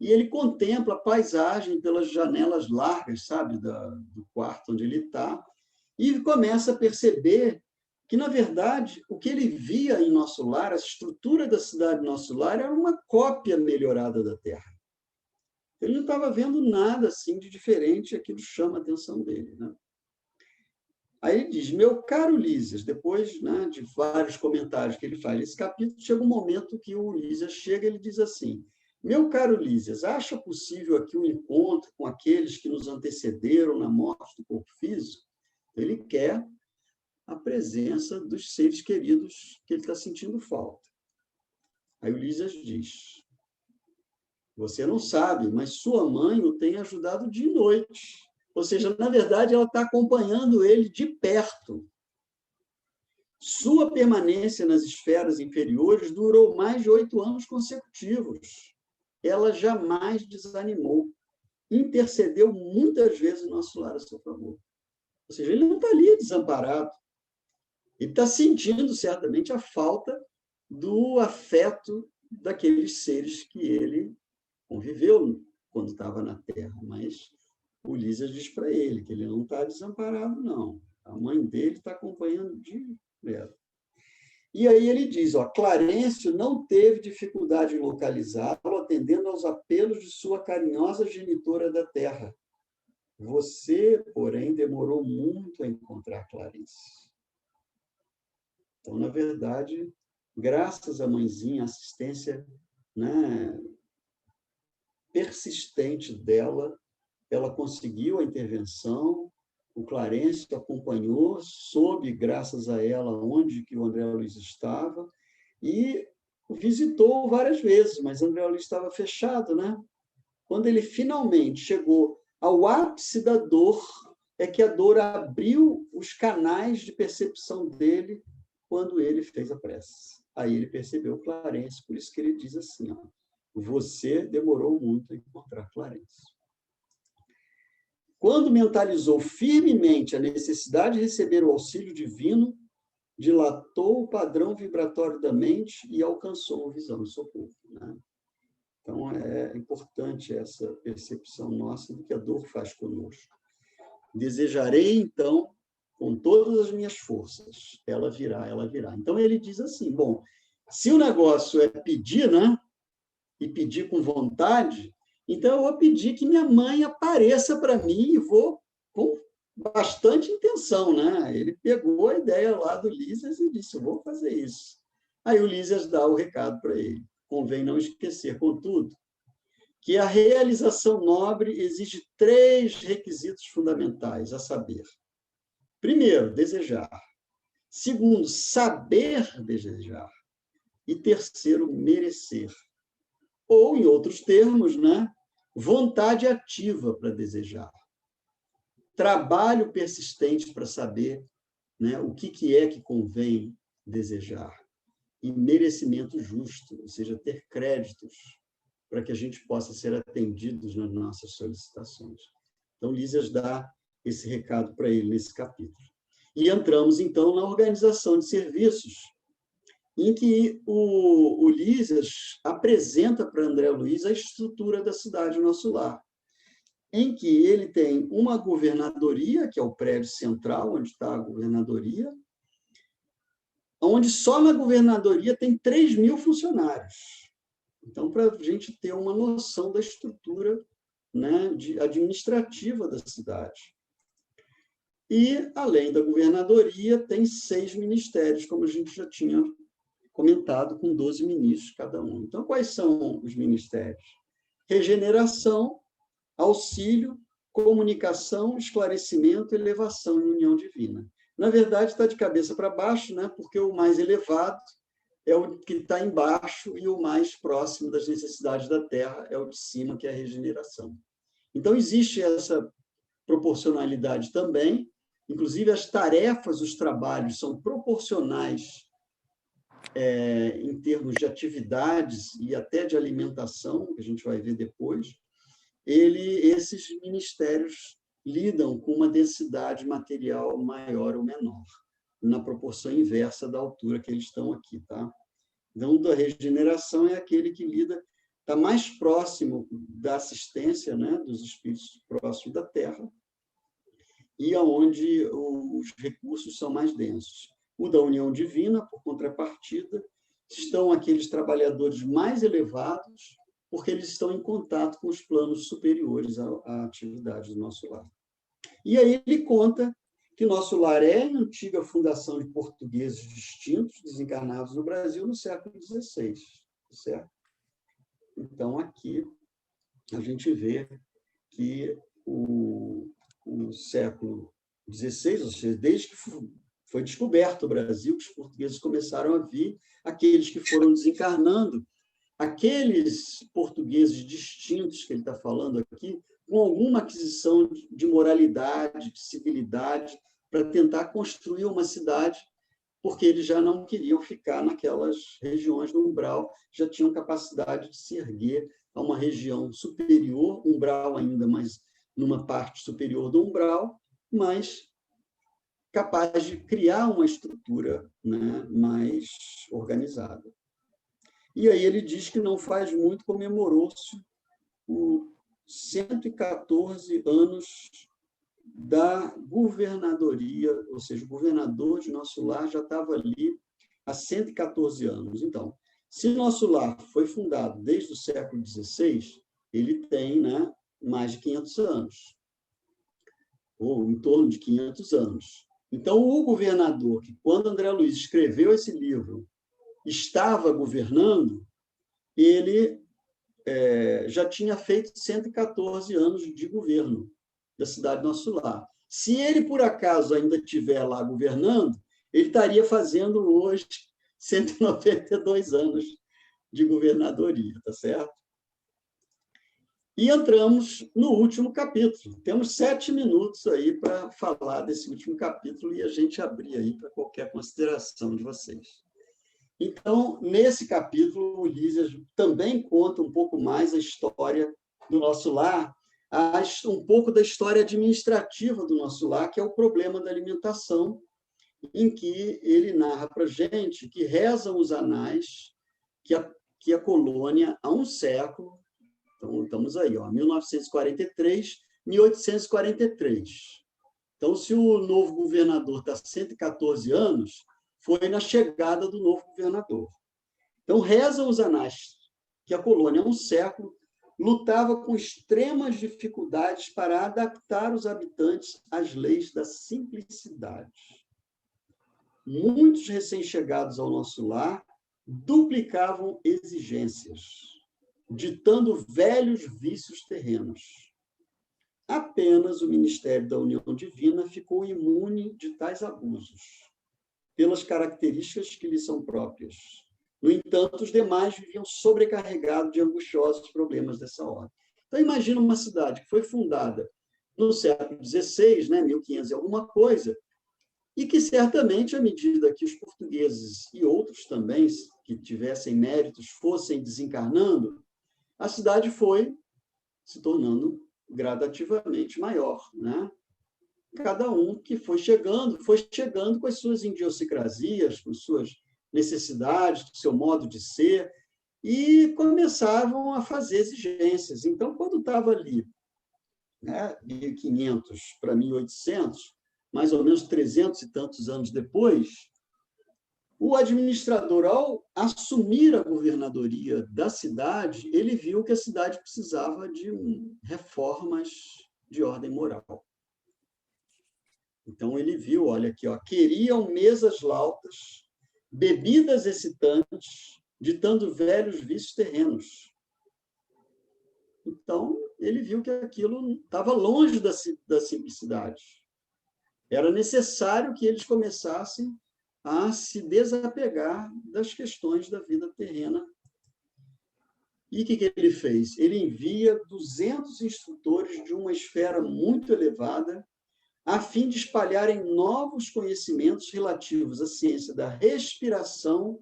e ele contempla a paisagem pelas janelas largas, sabe, do quarto onde ele está, e começa a perceber que, na verdade, o que ele via em Nosso Lar, a estrutura da cidade de Nosso Lar, era uma cópia melhorada da Terra. Ele não estava vendo nada assim de diferente, aquilo chama a atenção dele, né? Aí ele diz, meu caro Lísias, depois, né, de vários comentários que ele faz nesse capítulo, chega um momento que o Lísias chega e ele diz assim, meu caro Lísias, acha possível aqui um encontro com aqueles que nos antecederam na morte do corpo físico? Ele quer a presença dos seres queridos que ele está sentindo falta. Aí o Lísias diz, você não sabe, mas sua mãe o tem ajudado de noite. Ou seja, na verdade, ela está acompanhando ele de perto. Sua permanência nas esferas inferiores durou mais de 8 anos consecutivos. Ela jamais desanimou. Intercedeu muitas vezes no Nosso Lar a seu favor. Ou seja, ele não está ali desamparado. Ele está sentindo, certamente, a falta do afeto daqueles seres que ele conviveu quando estava na Terra. Mas o Lísias diz para ele que ele não está desamparado, não. A mãe dele está acompanhando direto. E aí ele diz, Clarencio não teve dificuldade em localizá-lo, atendendo aos apelos de sua carinhosa genitora da Terra. Você, porém, demorou muito a encontrar Clarice. Então, na verdade, graças à mãezinha, a assistência, né, persistente dela, ela conseguiu a intervenção, o Clarencio acompanhou, soube, graças a ela, onde que o André Luiz estava, e o visitou várias vezes, mas o André Luiz estava fechado, né? Quando ele finalmente chegou ao ápice da dor, é que a dor abriu os canais de percepção dele quando ele fez a prece. Aí ele percebeu Clarencio, por isso que ele diz assim, você demorou muito a encontrar Clarencio. Quando mentalizou firmemente a necessidade de receber o auxílio divino, dilatou o padrão vibratório da mente e alcançou a visão e socorro, né? Então, é importante essa percepção nossa do que a dor faz conosco. Desejarei, então, com todas as minhas forças, ela virá, ela virá. Então, ele diz assim, bom, se o negócio é pedir, né? E pedir com vontade, então eu vou pedir que minha mãe apareça para mim e vou com bastante intenção, né? Ele pegou a ideia lá do Lísias e disse, eu vou fazer isso. Aí o Lísias dá o recado para ele. Convém não esquecer, contudo, que a realização nobre exige 3 requisitos fundamentais, a saber. Primeiro, desejar. Segundo, saber desejar. E terceiro, merecer. Ou, em outros termos, né, vontade ativa para desejar. Trabalho persistente para saber, né, o que é que convém desejar. E merecimento justo, ou seja, ter créditos para que a gente possa ser atendidos nas nossas solicitações. Então, Lísias dá esse recado para ele nesse capítulo. E entramos, então, na organização de serviços, em que o Lísias apresenta para André Luiz a estrutura da cidade Nosso Lar, em que ele tem uma governadoria, que é o prédio central, onde está a governadoria, onde só na governadoria tem 3.000 funcionários. Então, para a gente ter uma noção da estrutura, né, administrativa da cidade. E, além da governadoria, tem 6 ministérios, como a gente já tinha comentado, com 12 ministros cada um. Então, quais são os ministérios? Regeneração, auxílio, comunicação, esclarecimento, elevação e união divina. Na verdade, está de cabeça para baixo, né? Porque o mais elevado é o que está embaixo e o mais próximo das necessidades da Terra é o de cima, que é a regeneração. Então, existe essa proporcionalidade também, inclusive as tarefas, os trabalhos são proporcionais em termos de atividades e até de alimentação, que a gente vai ver depois. Esses ministérios lidam com uma densidade material maior ou menor, na proporção inversa da altura que eles estão aqui, tá? Então, da regeneração é aquele que lida, está mais próximo da assistência, né, dos espíritos próximos da Terra, e aonde os recursos são mais densos. O da união divina, por contrapartida, estão aqueles trabalhadores mais elevados, porque eles estão em contato com os planos superiores à atividade do Nosso Lar. E aí ele conta que Nosso Lar é a antiga fundação de portugueses distintos, desencarnados no Brasil, no século XVI. Certo? Então, aqui, a gente vê que o século XVI, ou seja, desde que foi descoberto o Brasil, que os portugueses começaram a vir, aqueles que foram desencarnando, aqueles portugueses distintos que ele está falando aqui, com alguma aquisição de moralidade, de civilidade, para tentar construir uma cidade, porque eles já não queriam ficar naquelas regiões do umbral, já tinham capacidade de se erguer a uma região superior, umbral ainda, mas numa parte superior do umbral, mas capaz de criar uma estrutura, né, mais organizada. E aí ele diz que não faz muito comemorou-se os 114 anos da governadoria, ou seja, o governador de Nosso Lar já estava ali há 114 anos. Então, se Nosso Lar foi fundado desde o século XVI, ele tem, né, mais de 500 anos, ou em torno de 500 anos. Então, o governador, que quando André Luiz escreveu esse livro, estava governando, ele já tinha feito 114 anos de governo da cidade Nosso Lar. Se ele, por acaso, ainda estiver lá governando, ele estaria fazendo hoje 192 anos de governadoria, tá certo? E entramos no último capítulo. Temos 7 minutos aí para falar desse último capítulo e a gente abrir aí para qualquer consideração de vocês. Então, nesse capítulo, o Lísias também conta um pouco mais a história do Nosso Lar, um pouco da história administrativa do Nosso Lar, que é o problema da alimentação, em que ele narra para a gente que rezam os anais que a colônia, há um século, então estamos aí, 1943, 1843. Então, se o novo governador está há 114 anos, foi na chegada do novo governador. Então, rezam os anais que a colônia, há um século, lutava com extremas dificuldades para adaptar os habitantes às leis da simplicidade. Muitos recém-chegados ao Nosso Lar duplicavam exigências, ditando velhos vícios terrenos. Apenas o Ministério da União Divina ficou imune de tais abusos, pelas características que lhe são próprias. No entanto, os demais viviam sobrecarregados de angustiosos problemas dessa ordem. Então, imagina uma cidade que foi fundada no século XVI, né, 1500 e alguma coisa, e que, certamente, à medida que os portugueses e outros também, que tivessem méritos, fossem desencarnando, a cidade foi se tornando gradativamente maior, né? Cada um que foi chegando com as suas idiosincrasias, com suas necessidades, do seu modo de ser, e começavam a fazer exigências. Então, quando estava ali, né, 1500 para 1800, mais ou menos 300 e tantos anos depois, o administrador, ao assumir a governadoria da cidade, ele viu que a cidade precisava de reformas de ordem moral. Então, ele viu, olha aqui, ó, queriam mesas lautas, bebidas excitantes, ditando velhos vícios terrenos. Então, ele viu que aquilo estava longe da simplicidade. Era necessário que eles começassem a se desapegar das questões da vida terrena. E o que ele fez? Ele envia 200 instrutores de uma esfera muito elevada a fim de espalharem novos conhecimentos relativos à ciência da respiração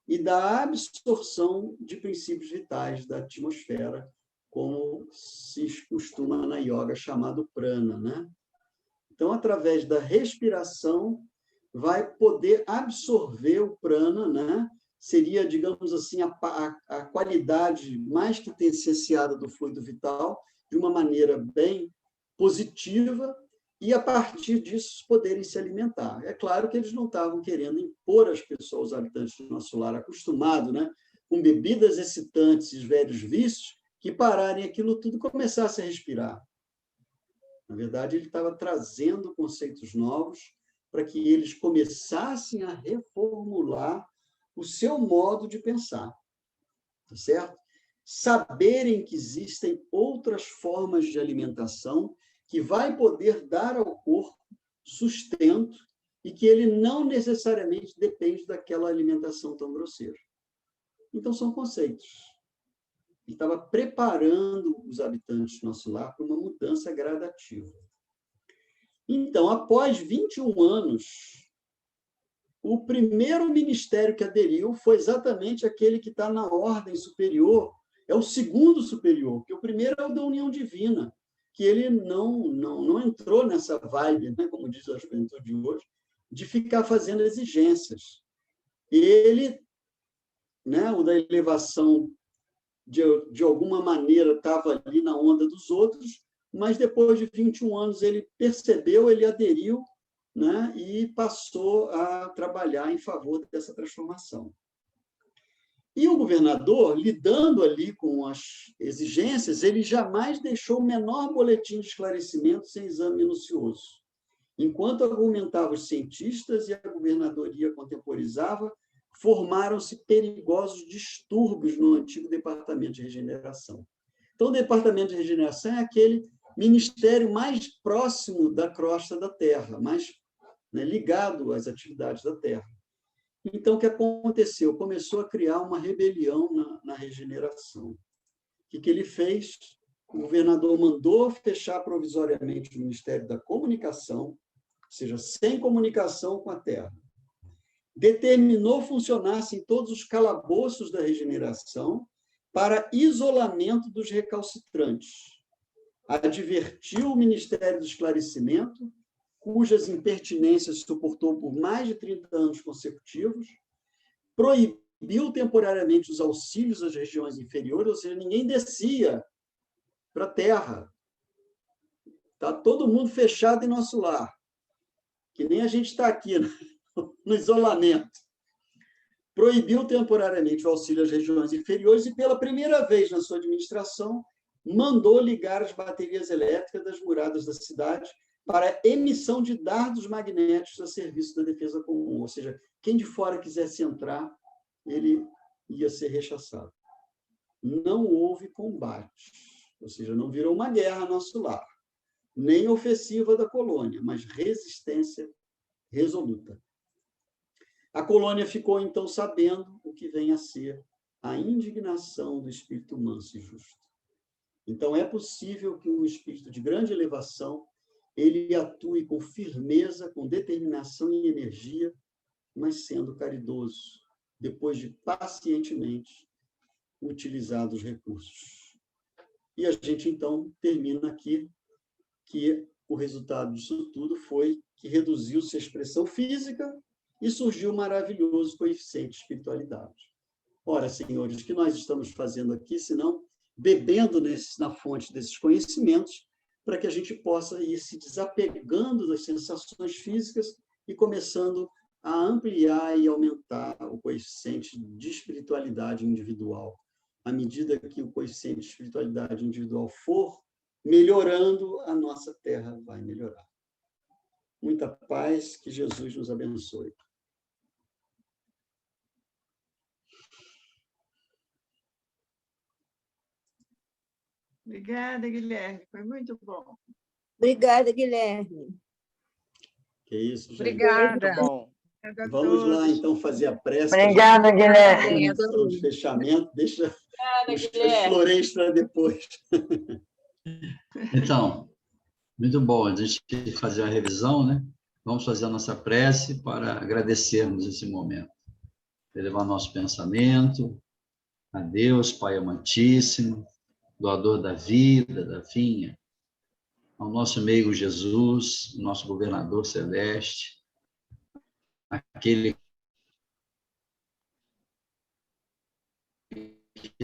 e da absorção de princípios vitais da atmosfera, como se costuma na yoga chamado prana, né? Então, através da respiração, vai poder absorver o prana, né? Seria, digamos assim, a qualidade mais que essenciada do fluido vital, de uma maneira bem positiva, e, a partir disso, poderem se alimentar. É claro que eles não estavam querendo impor às pessoas, os habitantes do nosso lar, acostumados, né, com bebidas excitantes e velhos vícios, que pararem aquilo tudo e começassem a respirar. Na verdade, ele estava trazendo conceitos novos para que eles começassem a reformular o seu modo de pensar. Tá certo? Saberem que existem outras formas de alimentação que vai poder dar ao corpo sustento e que ele não necessariamente depende daquela alimentação tão grosseira. Então, são conceitos. Ele estava preparando os habitantes do nosso lar para uma mudança gradativa. Então, após 21 anos, o primeiro ministério que aderiu foi exatamente aquele que está na ordem superior, é o segundo superior, porque o primeiro é o da união divina, que ele não entrou nessa vibe, né, como diz a juventude de hoje, de ficar fazendo exigências. Ele, né, o da elevação, de alguma maneira, estava ali na onda dos outros, mas depois de 21 anos ele percebeu, ele aderiu, né, e passou a trabalhar em favor dessa transformação. E o governador, lidando ali com as exigências, ele jamais deixou o menor boletim de esclarecimento sem exame minucioso. Enquanto argumentavam os cientistas e a governadoria contemporizava, formaram-se perigosos distúrbios no antigo Departamento de Regeneração. Então, o Departamento de Regeneração é aquele ministério mais próximo da crosta da Terra, mais, né, ligado às atividades da Terra. Então, o que aconteceu? Começou a criar uma rebelião na regeneração. O que ele fez? O governador mandou fechar provisoriamente o Ministério da Comunicação, ou seja, sem comunicação com a Terra. Determinou funcionasse em todos os calabouços da regeneração para isolamento dos recalcitrantes. Advertiu o Ministério do Esclarecimento, cujas impertinências suportou por mais de 30 anos consecutivos, proibiu temporariamente os auxílios às regiões inferiores, ou seja, ninguém descia para a terra. Está todo mundo fechado em nosso lar, que nem a gente está aqui no isolamento. Proibiu temporariamente o auxílio às regiões inferiores e, pela primeira vez na sua administração, mandou ligar as baterias elétricas das muradas da cidade para emissão de dardos magnéticos a serviço da defesa comum. Ou seja, quem de fora quisesse entrar, ele ia ser rechaçado. Não houve combate, ou seja, não virou uma guerra no nosso lar, nem ofensiva da colônia, mas resistência resoluta. A colônia ficou, então, sabendo o que vem a ser a indignação do espírito manso e justo. Então, é possível que um espírito de grande elevação ele atue com firmeza, com determinação e energia, mas sendo caridoso, depois de pacientemente utilizar os recursos. E a gente, então, termina aqui que o resultado disso tudo foi que reduziu-se a expressão física e surgiu o maravilhoso coeficiente de espiritualidade. Ora, senhores, o que nós estamos fazendo aqui, senão bebendo na fonte desses conhecimentos, para que a gente possa ir se desapegando das sensações físicas e começando a ampliar e aumentar o coeficiente de espiritualidade individual. À medida que o coeficiente de espiritualidade individual for melhorando, a nossa terra vai melhorar. Muita paz, que Jesus nos abençoe. Obrigada, Guilherme. Foi muito bom. Obrigada, Guilherme. Que isso, gente. Obrigada. Bom. Obrigada a Vamos lá, todos. então, fazer a prece. Obrigada, Guilherme. Benção de fechamento. Deixa os Guilherme. floreios para depois. Então, muito bom a gente fazer a revisão, né? Vamos fazer a nossa prece para agradecermos esse momento. Elevar nosso pensamento a Deus, Pai amantíssimo, doador da vida, da vinha, ao nosso meigo Jesus, nosso governador celeste, aquele que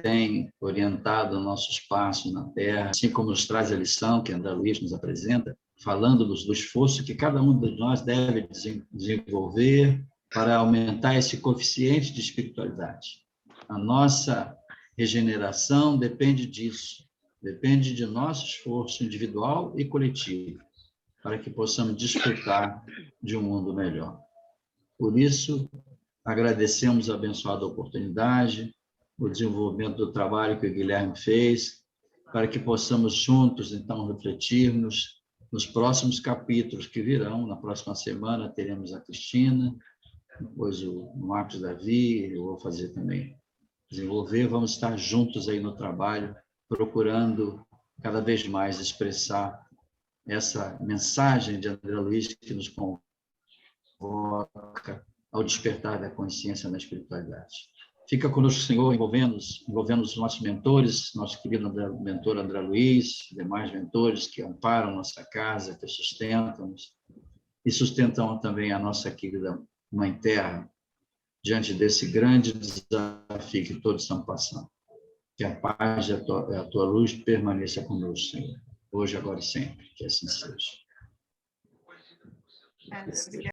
tem orientado nossos passos na Terra, assim como nos traz a lição que André Luiz nos apresenta, falando-nos do esforço que cada um de nós deve desenvolver para aumentar esse coeficiente de espiritualidade. A nossa regeneração depende disso, depende de nosso esforço individual e coletivo, para que possamos desfrutar de um mundo melhor. Por isso, agradecemos a abençoada oportunidade, o desenvolvimento do trabalho que o Guilherme fez, para que possamos juntos, então, refletirmos nos próximos capítulos que virão. Na próxima semana teremos a Cristina, depois o Marcos Davi, eu vou fazer também desenvolver. Vamos estar juntos aí no trabalho, procurando cada vez mais expressar essa mensagem de André Luiz que nos convoca ao despertar da consciência na espiritualidade. Fica conosco, Senhor, envolvendo os nossos mentores, nosso querido mentor André Luiz, demais mentores que amparam nossa casa, que sustentam-nos e sustentam também a nossa querida Mãe Terra, diante desse grande desafio que todos estão passando. Que a paz e a tua luz permaneça conosco, Senhor, hoje, agora e sempre. Que assim seja. Obrigada.